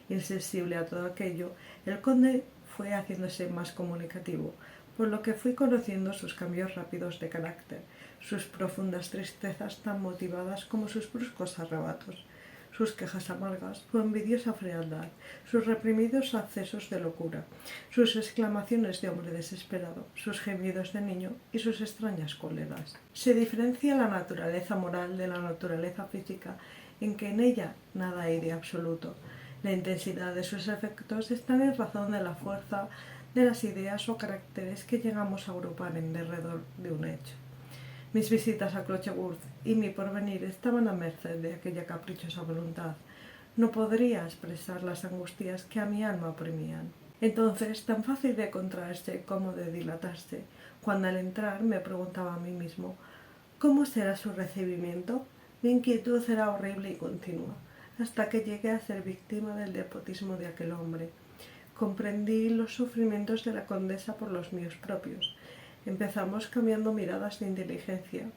Speaker 1: Insensible a todo aquello, el conde fue haciéndose más comunicativo, por lo que fui conociendo sus cambios rápidos de carácter, sus profundas tristezas tan motivadas como sus bruscos arrebatos, sus quejas amargas, su envidiosa frialdad, sus reprimidos accesos de locura, sus exclamaciones de hombre desesperado, sus gemidos de niño y sus extrañas cóleras. Se diferencia la naturaleza moral de la naturaleza física en que en ella nada hay de absoluto. La intensidad de sus efectos está en razón de la fuerza de las ideas o caracteres que llegamos a agrupar en derredor de un hecho. Mis visitas a Clochegourde y mi porvenir estaban a merced de aquella caprichosa voluntad. No podría expresar las angustias que a mi alma oprimían. Entonces, tan fácil de contraerse como de dilatarse, cuando al entrar me preguntaba a mí mismo ¿cómo será su recibimiento? Mi inquietud era horrible y continua, hasta que llegué a ser víctima del despotismo de aquel hombre. Comprendí los sufrimientos de la condesa por los míos propios. Empezamos cambiando miradas de inteligencia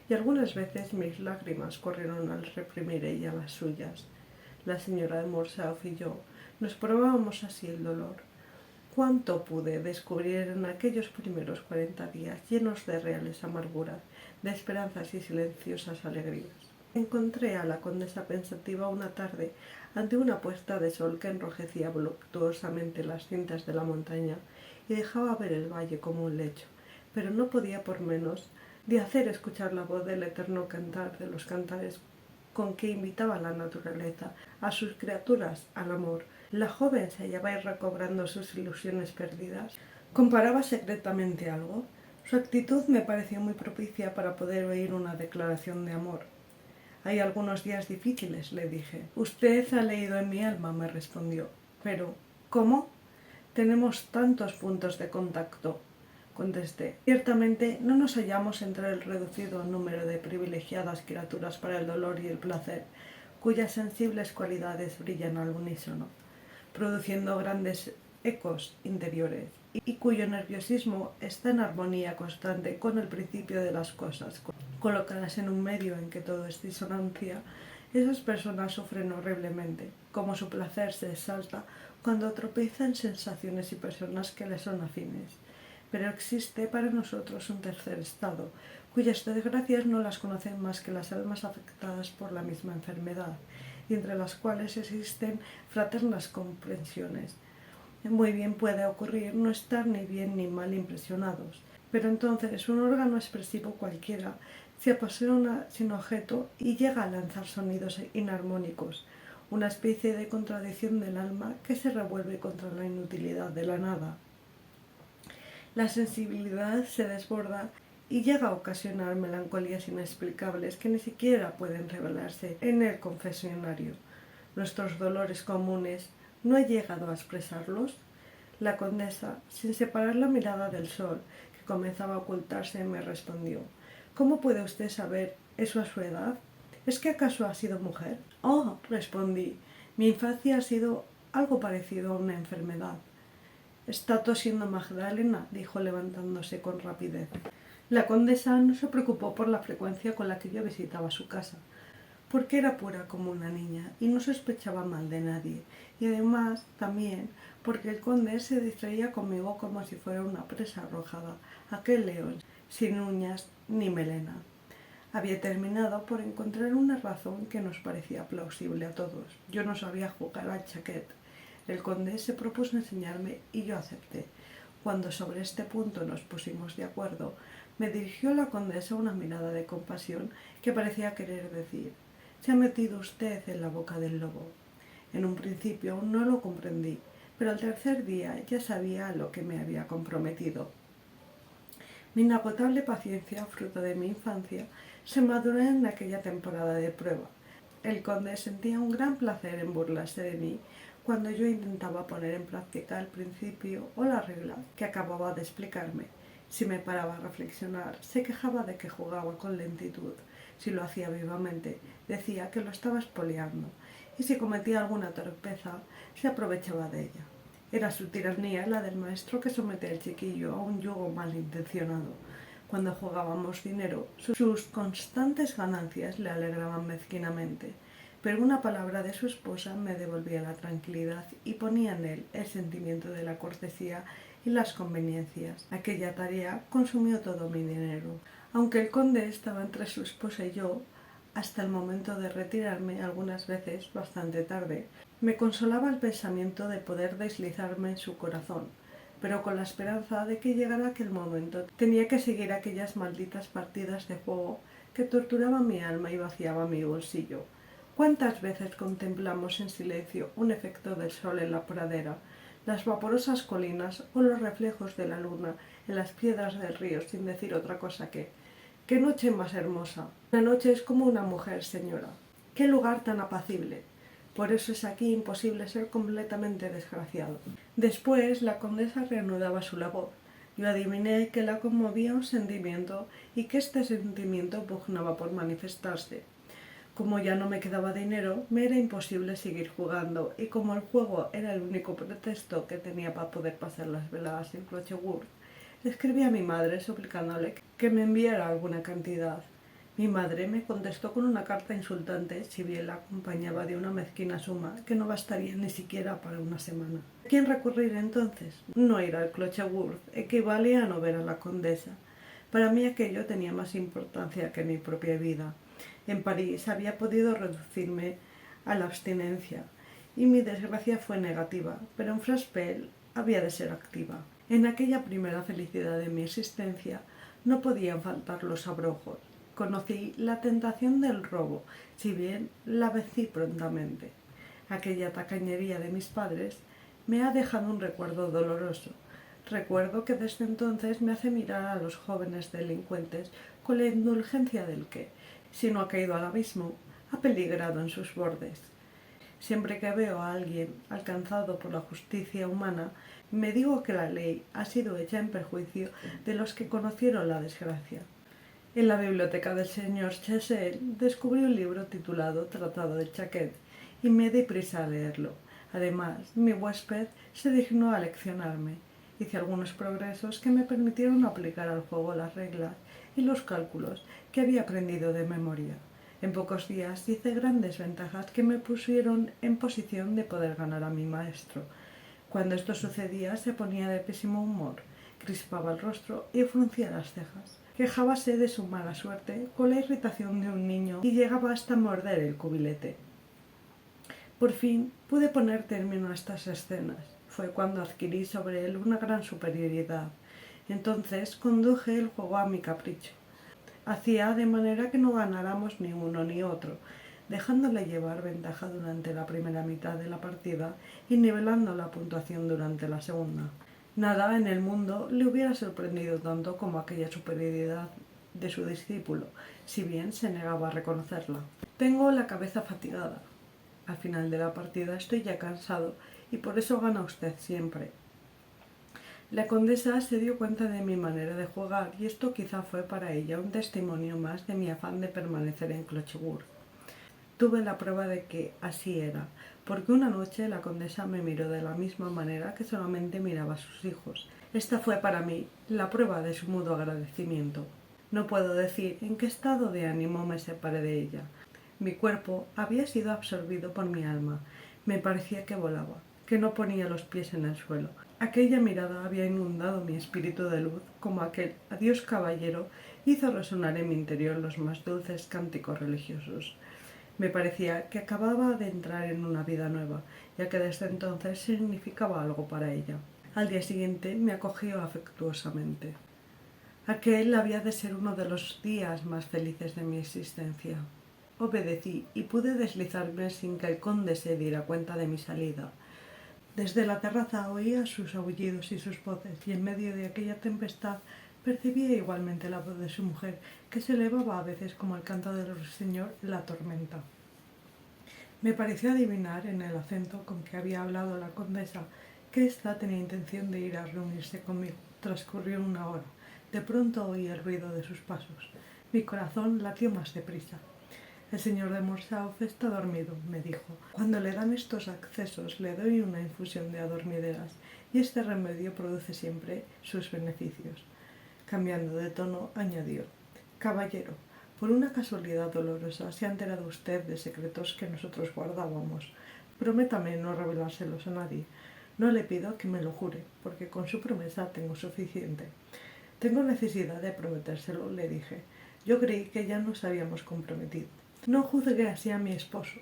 Speaker 1: y algunas veces mis lágrimas corrieron al reprimir ella las suyas. La señora de Morcerf y yo nos probábamos así el dolor. Cuánto pude descubrir en aquellos primeros 40 días llenos de reales amarguras, de esperanzas y silenciosas alegrías. Encontré a la condesa pensativa una tarde ante una puesta de sol que enrojecía voluptuosamente las cintas de la montaña y dejaba ver el valle como un lecho, pero no podía por menos de hacer escuchar la voz del eterno cantar de los cantares con que invitaba la naturaleza a sus criaturas al amor. La joven se hallaba recobrando sus ilusiones perdidas. Comparaba secretamente algo. Su actitud me pareció muy propicia para poder oír una declaración de amor. Hay algunos días difíciles, le dije. Usted ha leído en mi alma, me respondió. Pero, ¿cómo? Tenemos tantos puntos de contacto, contesté. Ciertamente no nos hallamos entre el reducido número de privilegiadas criaturas para el dolor y el placer, cuyas sensibles cualidades brillan al unísono, produciendo grandes ecos interiores, y cuyo nerviosismo está en armonía constante con el principio de las cosas. Colocadas en un medio en que todo es disonancia, esas personas sufren horriblemente, como su placer se exalta cuando tropiezan sensaciones y personas que les son afines. Pero existe para nosotros un tercer estado, cuyas desgracias no las conocen más que las almas afectadas por la misma enfermedad, y entre las cuales existen fraternas comprensiones. Muy bien puede ocurrir no estar ni bien ni mal impresionados, pero entonces un órgano expresivo cualquiera se apasiona sin objeto y llega a lanzar sonidos inarmónicos, una especie de contradicción del alma que se revuelve contra la inutilidad de la nada. La sensibilidad se desborda y llega a ocasionar melancolías inexplicables que ni siquiera pueden revelarse en el confesionario. nuestros dolores comunes, ¿no he llegado a expresarlos? La condesa, sin separar la mirada del sol, que comenzaba a ocultarse, me respondió: ¿Cómo puede usted saber eso a su edad? ¿Es que acaso ha sido mujer? Oh, respondí, mi infancia ha sido algo parecido a una enfermedad. Está tosiendo Magdalena, dijo levantándose con rapidez. La condesa no se preocupó por la frecuencia con la que yo visitaba su casa, porque era pura como una niña y no sospechaba mal de nadie, y además también porque el conde se distraía conmigo como si fuera una presa arrojada, aquel león, sin uñas ni melena. Había terminado por encontrar una razón que nos parecía plausible a todos. Yo no sabía jugar al chaquet. El conde se propuso enseñarme y yo acepté. Cuando sobre este punto nos pusimos de acuerdo, me dirigió la condesa una mirada de compasión que parecía querer decir: «Se ha metido usted en la boca del lobo». En un principio no lo comprendí, pero al tercer día ya sabía a lo que me había comprometido. Mi inagotable paciencia, fruto de mi infancia, se maduró en aquella temporada de prueba. El conde sentía un gran placer en burlarse de mí cuando yo intentaba poner en práctica el principio o la regla que acababa de explicarme. Si me paraba a reflexionar, se quejaba de que jugaba con lentitud. Si lo hacía vivamente, decía que lo estaba espoliando. Y si cometía alguna torpeza, se aprovechaba de ella. Era su tiranía la del maestro que somete al chiquillo a un yugo malintencionado. Cuando jugábamos dinero, sus constantes ganancias le alegraban mezquinamente, pero una palabra de su esposa me devolvía la tranquilidad y ponía en él el sentimiento de la cortesía y las conveniencias. Aquella tarea consumió todo mi dinero. Aunque el conde estaba entre su esposa y yo, hasta el momento de retirarme, algunas veces bastante tarde, me consolaba el pensamiento de poder deslizarme en su corazón, pero con la esperanza de que llegara aquel momento tenía que seguir aquellas malditas partidas de juego que torturaban mi alma y vaciaban mi bolsillo. ¿Cuántas veces contemplamos en silencio un efecto del sol en la pradera, las vaporosas colinas o los reflejos de la luna en las piedras del río sin decir otra cosa que «¡Qué noche más hermosa! La noche es como una mujer, señora. ¡Qué lugar tan apacible! Por eso es aquí imposible ser completamente desgraciado». Después la condesa reanudaba su labor. Yo adiviné que la conmovía un sentimiento y que este sentimiento pugnaba por manifestarse. Como ya no me quedaba dinero, me era imposible seguir jugando, y como el juego era el único pretexto que tenía para poder pasar las veladas en Clochegourde, le escribí a mi madre suplicándole que me enviara alguna cantidad. Mi madre me contestó con una carta insultante, si bien la acompañaba de una mezquina suma que no bastaría ni siquiera para una semana. ¿A quién recurrir entonces? No ir al Clochegourde equivalía a no ver a la condesa. Para mí aquello tenía más importancia que mi propia vida. En París había podido reducirme a la abstinencia y mi desgracia fue negativa, pero en Fraspel había de ser activa. En aquella primera felicidad de mi existencia no podían faltar los abrojos. Conocí la tentación del robo, si bien la vencí prontamente. Aquella tacañería de mis padres me ha dejado un recuerdo doloroso. Recuerdo que desde entonces me hace mirar a los jóvenes delincuentes con la indulgencia del que, si no ha caído al abismo, ha peligrado en sus bordes. Siempre que veo a alguien alcanzado por la justicia humana, me digo que la ley ha sido hecha en perjuicio de los que conocieron la desgracia. En la biblioteca del señor Chessel descubrí un libro titulado Tratado de Chaquet y me di prisa a leerlo. Además, mi huésped se dignó a leccionarme. Hice algunos progresos que me permitieron aplicar al juego las reglas y los cálculos que había aprendido de memoria. En pocos días hice grandes ventajas que me pusieron en posición de poder ganar a mi maestro. Cuando esto sucedía se ponía de pésimo humor, crispaba el rostro y fruncía las cejas. Quejábase de su mala suerte con la irritación de un niño y llegaba hasta morder el cubilete. Por fin pude poner término a estas escenas. Fue cuando adquirí sobre él una gran superioridad. Entonces conduje el juego a mi capricho. Hacía de manera que no ganáramos ni uno ni otro, dejándole llevar ventaja durante la primera mitad de la partida y nivelando la puntuación durante la segunda. Nada en el mundo le hubiera sorprendido tanto como aquella superioridad de su discípulo, si bien se negaba a reconocerla. Tengo la cabeza fatigada. Al final de la partida estoy ya cansado y por eso gana usted siempre. La condesa se dio cuenta de mi manera de jugar y esto quizá fue para ella un testimonio más de mi afán de permanecer en Clochegourde. Tuve la prueba de que así era, porque una noche la condesa me miró de la misma manera que solamente miraba a sus hijos. Esta fue para mí la prueba de su mudo agradecimiento. No puedo decir en qué estado de ánimo me separé de ella. Mi cuerpo había sido absorbido por mi alma. Me parecía que volaba, que no ponía los pies en el suelo. Aquella mirada había inundado mi espíritu de luz, como aquel adiós caballero hizo resonar en mi interior los más dulces cánticos religiosos. Me parecía que acababa de entrar en una vida nueva, ya que desde entonces significaba algo para ella. Al día siguiente me acogió afectuosamente. Aquel había de ser uno de los días más felices de mi existencia. Obedecí y pude deslizarme sin que el conde se diera cuenta de mi salida. Desde la terraza oía sus aullidos y sus voces, y en medio de aquella tempestad percibía igualmente la voz de su mujer, que se elevaba a veces como el canto del ruiseñor en la tormenta. Me pareció adivinar en el acento con que había hablado la condesa que ésta tenía intención de ir a reunirse conmigo. Transcurrió una hora. De pronto oí el ruido de sus pasos. Mi corazón latió más deprisa. El señor de Morcerf está dormido, me dijo. Cuando le dan estos accesos le doy una infusión de adormideras y este remedio produce siempre sus beneficios. Cambiando de tono, añadió: Caballero, por una casualidad dolorosa se ha enterado usted de secretos que nosotros guardábamos. Prométame no revelárselos a nadie. No le pido que me lo jure, porque con su promesa tengo suficiente. Tengo necesidad de prometérselo, le dije. Yo creí que ya nos habíamos comprometido. No juzgue así a mi esposo.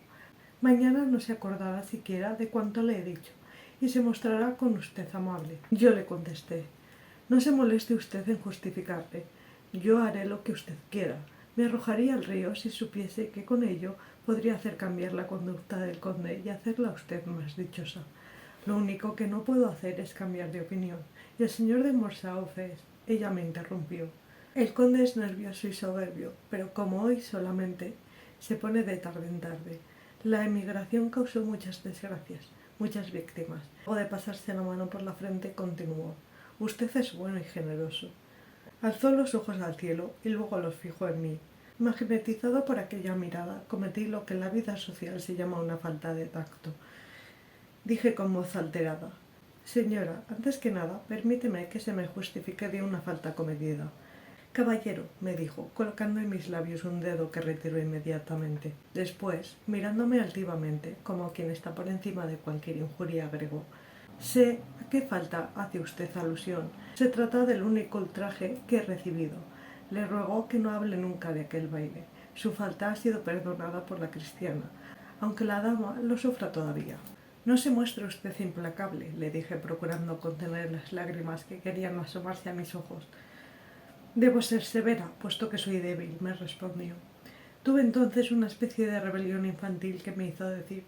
Speaker 1: Mañana no se acordará siquiera de cuanto le he dicho, y se mostrará con usted amable. Yo le contesté: no se moleste usted en justificarle. Yo haré lo que usted quiera. Me arrojaría al río si supiese que con ello podría hacer cambiar la conducta del conde y hacerla a usted más dichosa. Lo único que no puedo hacer es cambiar de opinión. Y el señor de Morcerf es... Ella me interrumpió. El conde es nervioso y soberbio, pero como hoy solamente se pone de tarde en tarde. La emigración causó muchas desgracias, muchas víctimas. Luego de pasarse la mano por la frente, continuó: usted es bueno y generoso. Alzó los ojos al cielo y luego los fijó en mí. Magnetizado por aquella mirada, cometí lo que en la vida social se llama una falta de tacto. Dije con voz alterada: señora, antes que nada, permíteme que se me justifique de una falta cometida. Caballero, me dijo, colocando en mis labios un dedo que retiró inmediatamente. Después, mirándome altivamente, como quien está por encima de cualquier injuria, agregó: sé a qué falta hace usted alusión. Se trata del único ultraje que he recibido. Le ruego que no hable nunca de aquel baile. Su falta ha sido perdonada por la cristiana, aunque la dama lo sufra todavía. No se muestre usted implacable, le dije, procurando contener las lágrimas que querían asomarse a mis ojos. Debo ser severa, puesto que soy débil, me respondió. Tuve entonces una especie de rebelión infantil que me hizo decir: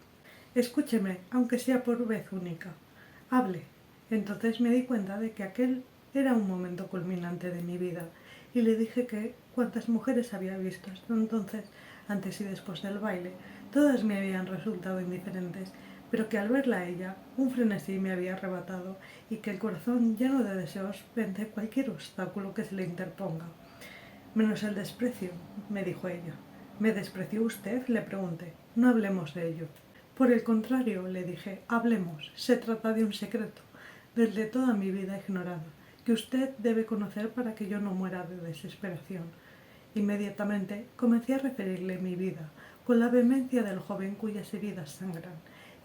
Speaker 1: escúcheme, aunque sea por vez única. Hable. Entonces me di cuenta de que aquel era un momento culminante de mi vida, y le dije que cuantas mujeres había visto hasta entonces, antes y después del baile, todas me habían resultado indiferentes, pero que al verla a ella, un frenesí me había arrebatado y que el corazón lleno de deseos vence cualquier obstáculo que se le interponga. Menos el desprecio, me dijo ella. ¿Me despreció usted?, le pregunté. No hablemos de ello. Por el contrario, le dije, hablemos. Se trata de un secreto, del de toda mi vida ignorado, que usted debe conocer para que yo no muera de desesperación. Inmediatamente comencé a referirle mi vida, con la vehemencia del joven cuyas heridas sangran,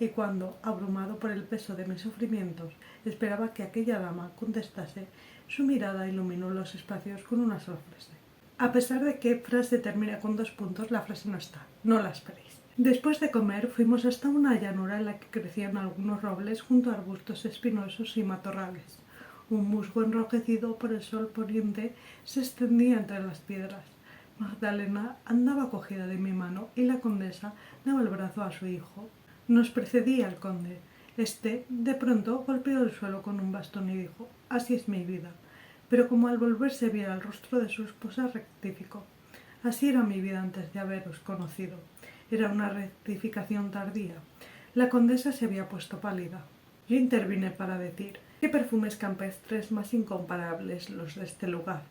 Speaker 1: y cuando, abrumado por el peso de mis sufrimientos, esperaba que aquella dama contestase, su mirada iluminó los espacios con una sola frase. A pesar de que frase termina con 2 puntos, la frase no está, no la esperéis. Después de comer, fuimos hasta una llanura en la que crecían algunos robles junto a arbustos espinosos y matorrales. Un musgo enrojecido por el sol poniente se extendía entre las piedras. Magdalena andaba cogida de mi mano y la condesa daba el brazo a su hijo. Nos precedía el conde. Este, de pronto, golpeó el suelo con un bastón y dijo: así es mi vida. Pero como al volverse viera el rostro de su esposa, rectificó: así era mi vida antes de haberos conocido. Era una rectificación tardía. La condesa se había puesto pálida. Yo intervine para decir: ¿qué perfumes campestres más incomparables los de este lugar?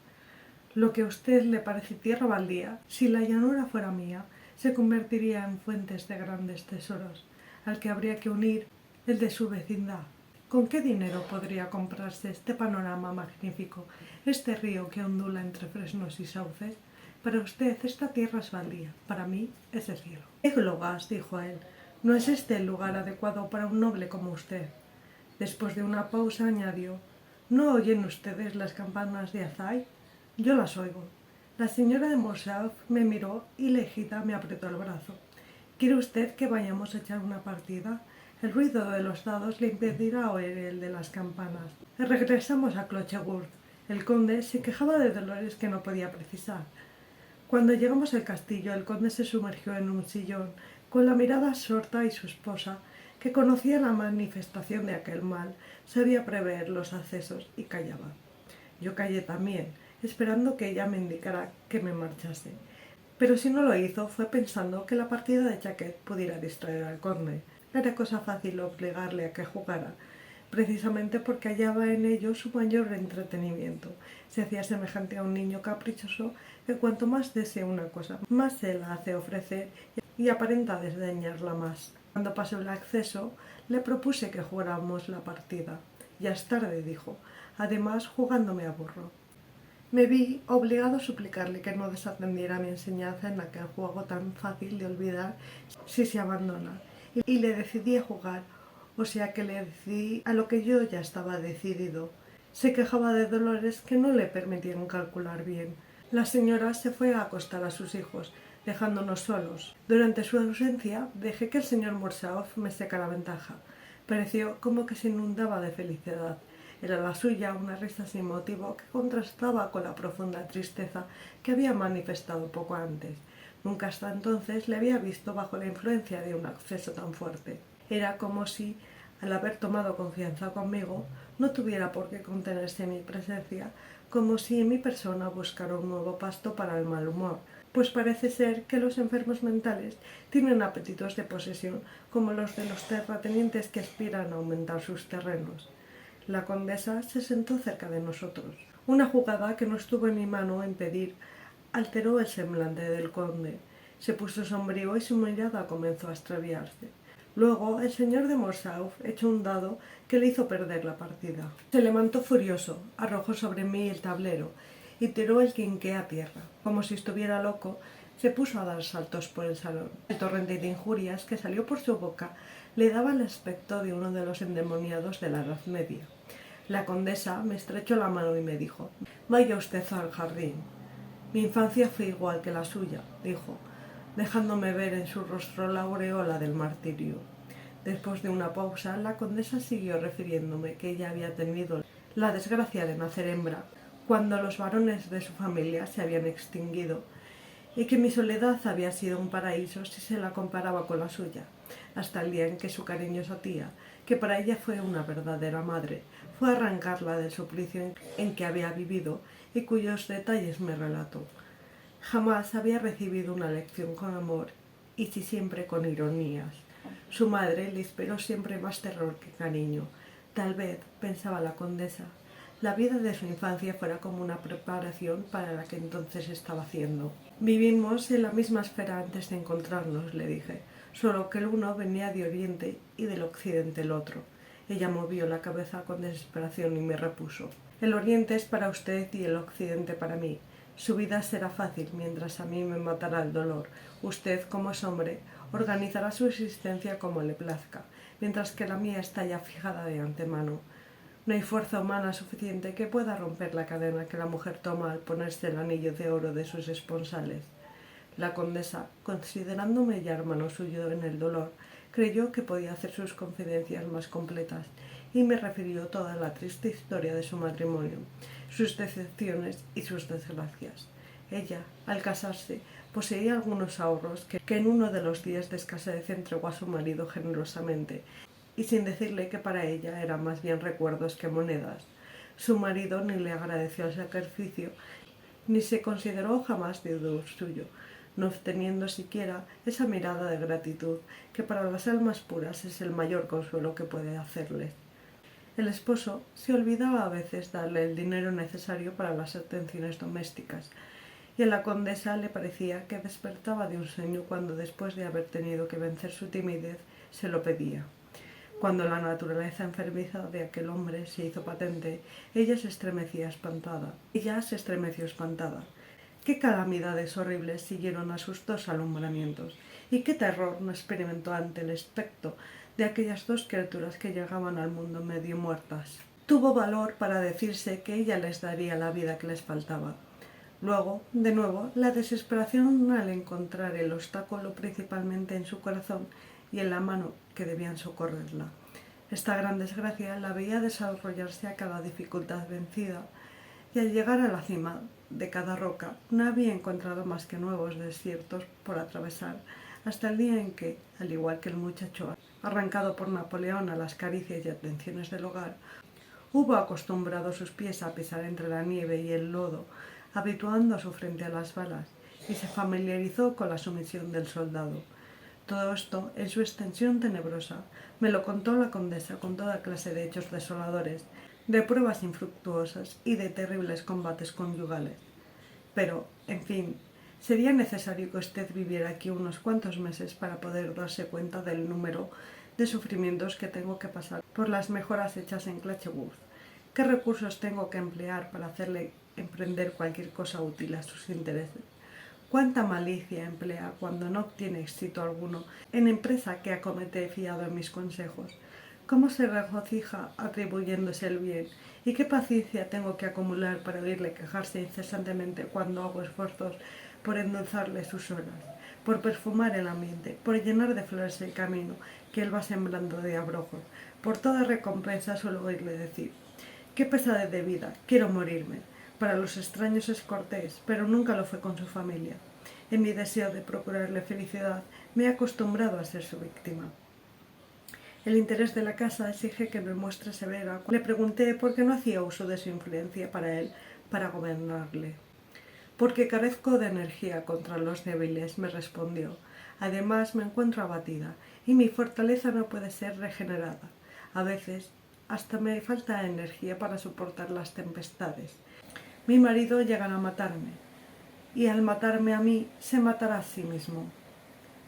Speaker 1: Lo que a usted le parece tierra baldía, si la llanura fuera mía, se convertiría en fuentes de grandes tesoros, al que habría que unir el de su vecindad. ¿Con qué dinero podría comprarse este panorama magnífico, este río que ondula entre fresnos y sauces? Para usted esta tierra es baldía, para mí es el cielo. Églogas, dijo él, no es este el lugar adecuado para un noble como usted. Después de una pausa añadió: ¿no oyen ustedes las campanas de Azay? Yo las oigo. La señora de Morcerf me miró y lejita me apretó el brazo. ¿Quiere usted que vayamos a echar una partida? El ruido de los dados le impedirá oír el de las campanas. Regresamos a Clochegourde. El conde se quejaba de dolores que no podía precisar. Cuando llegamos al castillo, el conde se sumergió en un sillón, con la mirada absorta, y su esposa, que conocía la manifestación de aquel mal, sabía prever los accesos y callaba. Yo callé también, esperando que ella me indicara que me marchase. Pero si no lo hizo, fue pensando que la partida de chaquet pudiera distraer al conde. Era cosa fácil obligarle a que jugara, precisamente porque hallaba en ello su mayor entretenimiento. Se hacía semejante a un niño caprichoso que cuanto más desea una cosa, más se la hace ofrecer y aparenta desdeñarla más. Cuando pasó el acceso, le propuse que jugáramos la partida. Ya es tarde, dijo. Además, jugando me aburro. Me vi obligado a suplicarle que no desatendiera mi enseñanza en aquel juego tan fácil de olvidar si se abandona, y le decidí a jugar, o sea que le decidí a lo que yo ya estaba decidido. Se quejaba de dolores que no le permitían calcular bien. La señora se fue a acostar a sus hijos, dejándonos solos. Durante su ausencia dejé que el señor Morcerf me sacara ventaja. Pareció como que se inundaba de felicidad. Era la suya una risa sin motivo que contrastaba con la profunda tristeza que había manifestado poco antes. Nunca hasta entonces le había visto bajo la influencia de un acceso tan fuerte. Era como si, al haber tomado confianza conmigo, no tuviera por qué contenerse mi presencia, como si en mi persona buscara un nuevo pasto para el mal humor, pues parece ser que los enfermos mentales tienen apetitos de posesión como los de los terratenientes que aspiran a aumentar sus terrenos. La condesa se sentó cerca de nosotros. Una jugada que no estuvo en mi mano impedir alteró el semblante del conde. Se puso sombrío y su mirada comenzó a extraviarse. Luego el señor de Morcerf echó un dado que le hizo perder la partida. Se levantó furioso, arrojó sobre mí el tablero y tiró el quinqué a tierra. Como si estuviera loco, se puso a dar saltos por el salón. El torrente de injurias que salió por su boca le daba el aspecto de uno de los endemoniados de la Edad Media. La condesa me estrechó la mano y me dijo: «Vaya usted al jardín». «Mi infancia fue igual que la suya», dijo, dejándome ver en su rostro la aureola del martirio. Después de una pausa, la condesa siguió refiriéndome que ella había tenido la desgracia de nacer hembra cuando los varones de su familia se habían extinguido, y que mi soledad había sido un paraíso si se la comparaba con la suya, hasta el día en que su cariñosa tía, que para ella fue una verdadera madre, fue a arrancarla del suplicio en que había vivido y cuyos detalles me relató. Jamás había recibido una lección con amor, y si siempre con ironías. Su madre le inspiró siempre más terror que cariño. Tal vez, pensaba la condesa, la vida de su infancia fuera como una preparación para la que entonces estaba haciendo. Vivimos en la misma esfera antes de encontrarnos, le dije, solo que el uno venía de Oriente y del Occidente el otro. Ella movió la cabeza con desesperación y me repuso: «El Oriente es para usted y el Occidente para mí. Su vida será fácil mientras a mí me matará el dolor. Usted, como es hombre, organizará su existencia como le plazca, mientras que la mía está ya fijada de antemano. No hay fuerza humana suficiente que pueda romper la cadena que la mujer toma al ponerse el anillo de oro de sus esponsales». La condesa, considerándome ya hermano suyo en el dolor, creyó que podía hacer sus confidencias más completas y me refirió toda la triste historia de su matrimonio, sus decepciones y sus desgracias. Ella, al casarse, poseía algunos ahorros que en uno de los días de escasez entregó a su marido generosamente, y sin decirle que para ella eran más bien recuerdos que monedas. Su marido ni le agradeció el sacrificio, ni se consideró jamás deudor suyo. no obteniendo siquiera esa mirada de gratitud que para las almas puras es el mayor consuelo que puede hacerles. El esposo se olvidaba a veces darle el dinero necesario para las atenciones domésticas, y a la condesa le parecía que despertaba de un sueño cuando, después de haber tenido que vencer su timidez, se lo pedía. Cuando la naturaleza enfermiza de aquel hombre se hizo patente, ella se estremeció espantada. ¿Qué calamidades horribles siguieron a sus dos alumbramientos? ¿Y qué terror no experimentó ante el aspecto de aquellas dos criaturas que llegaban al mundo medio muertas? Tuvo valor para decirse que ella les daría la vida que les faltaba. Luego, de nuevo, la desesperación al encontrar el obstáculo principalmente en su corazón y en la mano que debían socorrerla. Esta gran desgracia la veía desarrollarse a cada dificultad vencida, y al llegar a la cima de cada roca no había encontrado más que nuevos desiertos por atravesar, hasta el día en que, al igual que el muchacho arrancado por Napoleón a las caricias y atenciones del hogar, hubo acostumbrado sus pies a pisar entre la nieve y el lodo, habituando a su frente a las balas, y se familiarizó con la sumisión del soldado. Todo esto, en su extensión tenebrosa, me lo contó la condesa con toda clase de hechos desoladores, de pruebas infructuosas y de terribles combates conyugales. Pero, en fin, sería necesario que usted viviera aquí unos cuantos meses para poder darse cuenta del número de sufrimientos que tengo que pasar por las mejoras hechas en Clatchworth. ¿Qué recursos tengo que emplear para hacerle emprender cualquier cosa útil a sus intereses? ¿Cuánta malicia emplea cuando no obtiene éxito alguno en empresa que acomete fiado en mis consejos? ¿Cómo se regocija atribuyéndose el bien? ¿Y qué paciencia tengo que acumular para oírle quejarse incesantemente cuando hago esfuerzos por endulzarle sus horas, por perfumar el ambiente, por llenar de flores el camino que él va sembrando de abrojos? Por toda recompensa suelo oírle decir: «Qué pesadez de vida, quiero morirme». Para los extraños es cortés, pero nunca lo fue con su familia. En mi deseo de procurarle felicidad, me he acostumbrado a ser su víctima. El interés de la casa exige que me muestre severa. Le pregunté por qué no hacía uso de su influencia para él, para gobernarle. «Porque carezco de energía contra los débiles», me respondió. «Además me encuentro abatida, y mi fortaleza no puede ser regenerada. A veces hasta me falta energía para soportar las tempestades. Mi marido llegará a matarme, y al matarme a mí, se matará a sí mismo.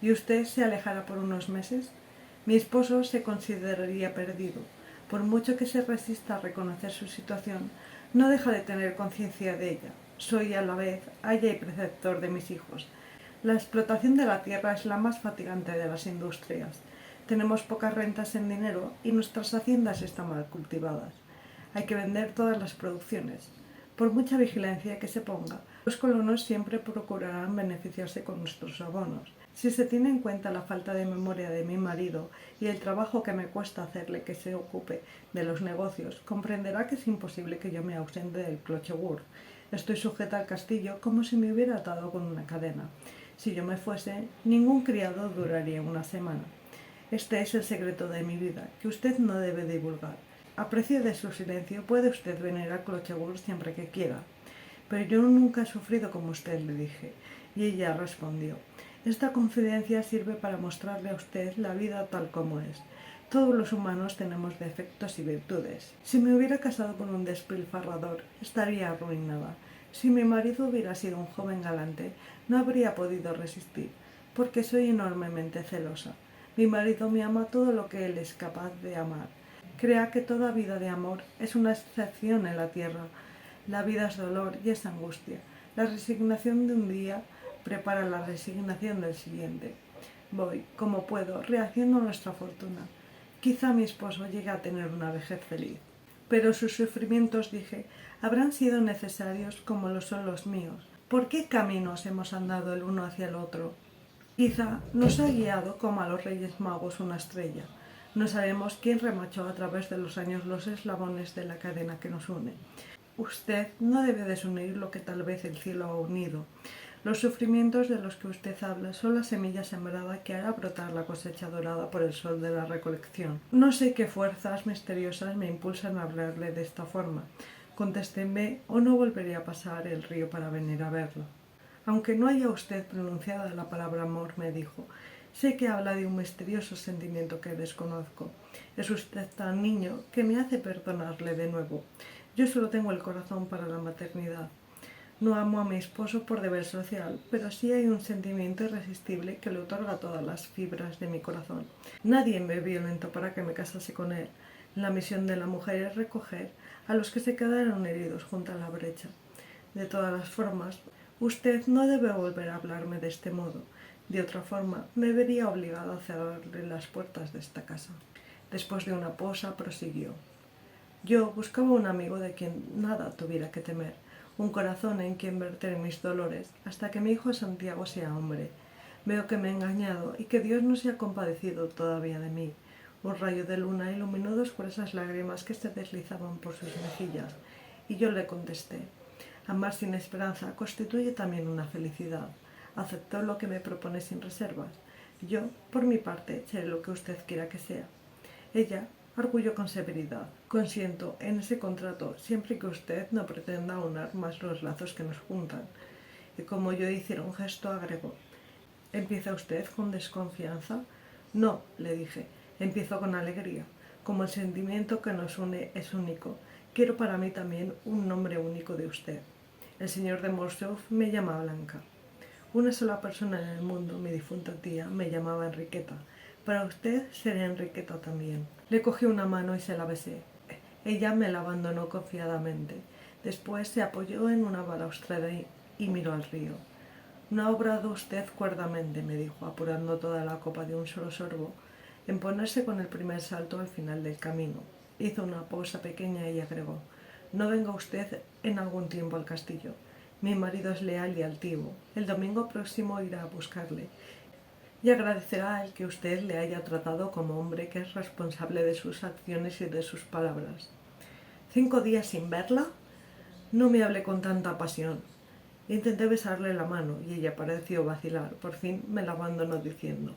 Speaker 1: ¿Y usted se alejará por unos meses? Mi esposo se consideraría perdido. Por mucho que se resista a reconocer su situación, no deja de tener conciencia de ella. Soy a la vez aya y preceptor de mis hijos. La explotación de la tierra es la más fatigante de las industrias. Tenemos pocas rentas en dinero y nuestras haciendas están mal cultivadas. Hay que vender todas las producciones. Por mucha vigilancia que se ponga, los colonos siempre procurarán beneficiarse con nuestros abonos. Si se tiene en cuenta la falta de memoria de mi marido y el trabajo que me cuesta hacerle que se ocupe de los negocios, comprenderá que es imposible que yo me ausente del Clatchworth. Estoy sujeta al castillo como si me hubiera atado con una cadena. Si yo me fuese, ningún criado duraría una semana. Este es el secreto de mi vida, que usted no debe divulgar. A precio de su silencio puede usted venir a Clatchworth siempre que quiera. Pero yo nunca he sufrido como usted, le dije, y ella respondió: «Esta confidencia sirve para mostrarle a usted la vida tal como es. Todos los humanos tenemos defectos y virtudes. Si me hubiera casado con un despilfarrador, estaría arruinada. Si mi marido hubiera sido un joven galante, no habría podido resistir, porque soy enormemente celosa. Mi marido me ama todo lo que él es capaz de amar. Crea que toda vida de amor es una excepción en la tierra. La vida es dolor y es angustia. La resignación de un día prepara la resignación del siguiente. Voy, como puedo, rehaciendo nuestra fortuna. Quizá mi esposo llegue a tener una vejez feliz. Pero sus sufrimientos, dije, habrán sido necesarios como lo son los míos. ¿Por qué caminos hemos andado el uno hacia el otro? Quizá nos ha guiado como a los Reyes Magos una estrella. No sabemos quién remachó a través de los años los eslabones de la cadena que nos une. Usted no debe desunir lo que tal vez el cielo ha unido. Los sufrimientos de los que usted habla son la semilla sembrada que hará brotar la cosecha dorada por el sol de la recolección. No sé qué fuerzas misteriosas me impulsan a hablarle de esta forma. Contésteme o no volveré a pasar el río para venir a verlo. Aunque no haya usted pronunciado la palabra amor, me dijo, sé que habla de un misterioso sentimiento que desconozco. Es usted tan niño que me hace perdonarle de nuevo. Yo solo tengo el corazón para la maternidad. No amo a mi esposo por deber social, pero sí hay un sentimiento irresistible que le otorga todas las fibras de mi corazón. Nadie me violentó para que me casase con él. La misión de la mujer es recoger a los que se quedaron heridos junto a la brecha. De todas las formas, usted no debe volver a hablarme de este modo. De otra forma, me vería obligado a cerrarle las puertas de esta casa. Después de una pausa, prosiguió. Yo buscaba un amigo de quien nada tuviera que temer, un corazón en quien verter mis dolores, hasta que mi hijo Santiago sea hombre. Veo que me he engañado y que Dios no se ha compadecido todavía de mí. Un rayo de luna iluminó dos gruesas lágrimas que se deslizaban por sus mejillas, y yo le contesté. Amar sin esperanza constituye también una felicidad. Aceptó lo que me propone sin reservas. Yo, por mi parte, seré lo que usted quiera que sea. Ella arguyó con severidad. Consiento en ese contrato siempre que usted no pretenda aunar más los lazos que nos juntan. Y como yo hiciera un gesto, agregó. ¿Empieza usted con desconfianza? No, le dije. Empiezo con alegría. Como el sentimiento que nos une es único, quiero para mí también un nombre único de usted. El señor de Morcerf me llama Blanca. Una sola persona en el mundo, mi difunta tía, me llamaba Enriqueta. Para usted seré Enriqueta también. Le cogí una mano y se la besé. Ella me la abandonó confiadamente. Después se apoyó en una balaustrada y miró al río. No ha obrado usted cuerdamente, me dijo, apurando toda la copa de un solo sorbo, en ponerse con el primer salto al final del camino. Hizo una pausa pequeña y agregó, no venga usted en algún tiempo al castillo. Mi marido es leal y altivo. El domingo próximo irá a buscarle y agradecerá el que usted le haya tratado como hombre que es responsable de sus acciones y de sus palabras. 5 días sin verla, no me hablé con tanta pasión. Intenté besarle la mano y ella pareció vacilar. Por fin me la abandonó diciendo,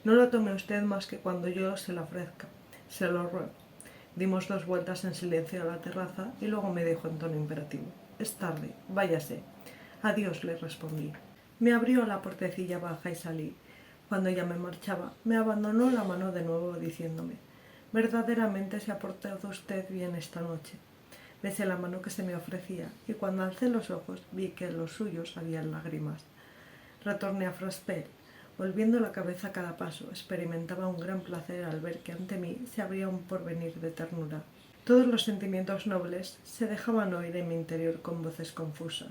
Speaker 1: no lo tome usted más que cuando yo se la ofrezca. Se lo ruego. Dimos 2 vueltas en silencio a la terraza y luego me dijo en tono imperativo, es tarde, váyase. Adiós, le respondí. Me abrió la puertecilla baja y salí. Cuando ya me marchaba, me abandonó la mano de nuevo diciéndome, verdaderamente se ha portado usted bien esta noche. Besé la mano que se me ofrecía y cuando alcé los ojos vi que en los suyos había lágrimas. Retorné a Fraspel. Volviendo la cabeza a cada paso, experimentaba un gran placer al ver que ante mí se abría un porvenir de ternura. Todos los sentimientos nobles se dejaban oír en mi interior con voces confusas.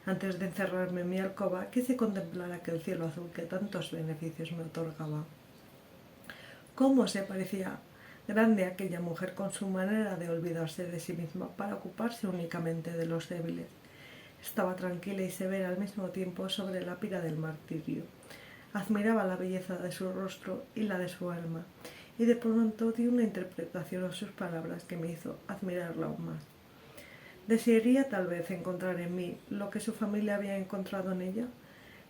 Speaker 1: Antes de encerrarme en mi alcoba, quise contemplar aquel cielo azul que tantos beneficios me otorgaba. ¿Cómo se parecía grande aquella mujer con su manera de olvidarse de sí misma para ocuparse únicamente de los débiles? Estaba tranquila y severa al mismo tiempo sobre la pira del martirio. Admiraba la belleza de su rostro y la de su alma, y de pronto di una interpretación a sus palabras que me hizo admirarla aún más. ¿Desearía tal vez encontrar en mí lo que su familia había encontrado en ella?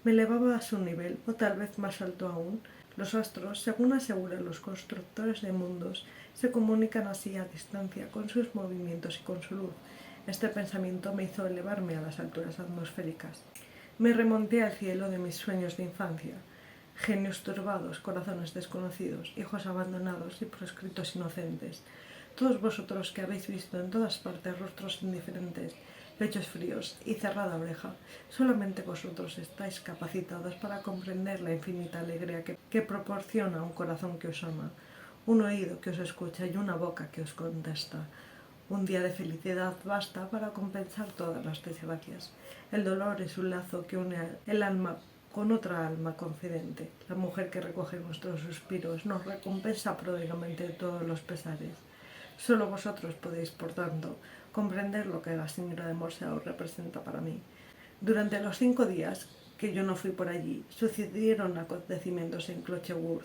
Speaker 1: ¿Me elevaba a su nivel, o tal vez más alto aún? Los astros, según aseguran los constructores de mundos, se comunican así a distancia con sus movimientos y con su luz. Este pensamiento me hizo elevarme a las alturas atmosféricas. Me remonté al cielo de mis sueños de infancia. Genios turbados, corazones desconocidos, hijos abandonados y proscritos inocentes. Todos vosotros que habéis visto en todas partes rostros indiferentes, pechos fríos y cerrada oreja, solamente vosotros estáis capacitados para comprender la infinita alegría que proporciona un corazón que os ama, un oído que os escucha y una boca que os contesta. Un día de felicidad basta para compensar todas las desgracias. El dolor es un lazo que une el alma con otra alma confidente. La mujer que recoge nuestros suspiros nos recompensa pródigamente de todos los pesares. Solo vosotros podéis, por tanto, comprender lo que la señora de Morcerf representa para mí. Durante los 5 días que yo no fui por allí, sucedieron acontecimientos en Clocheworth.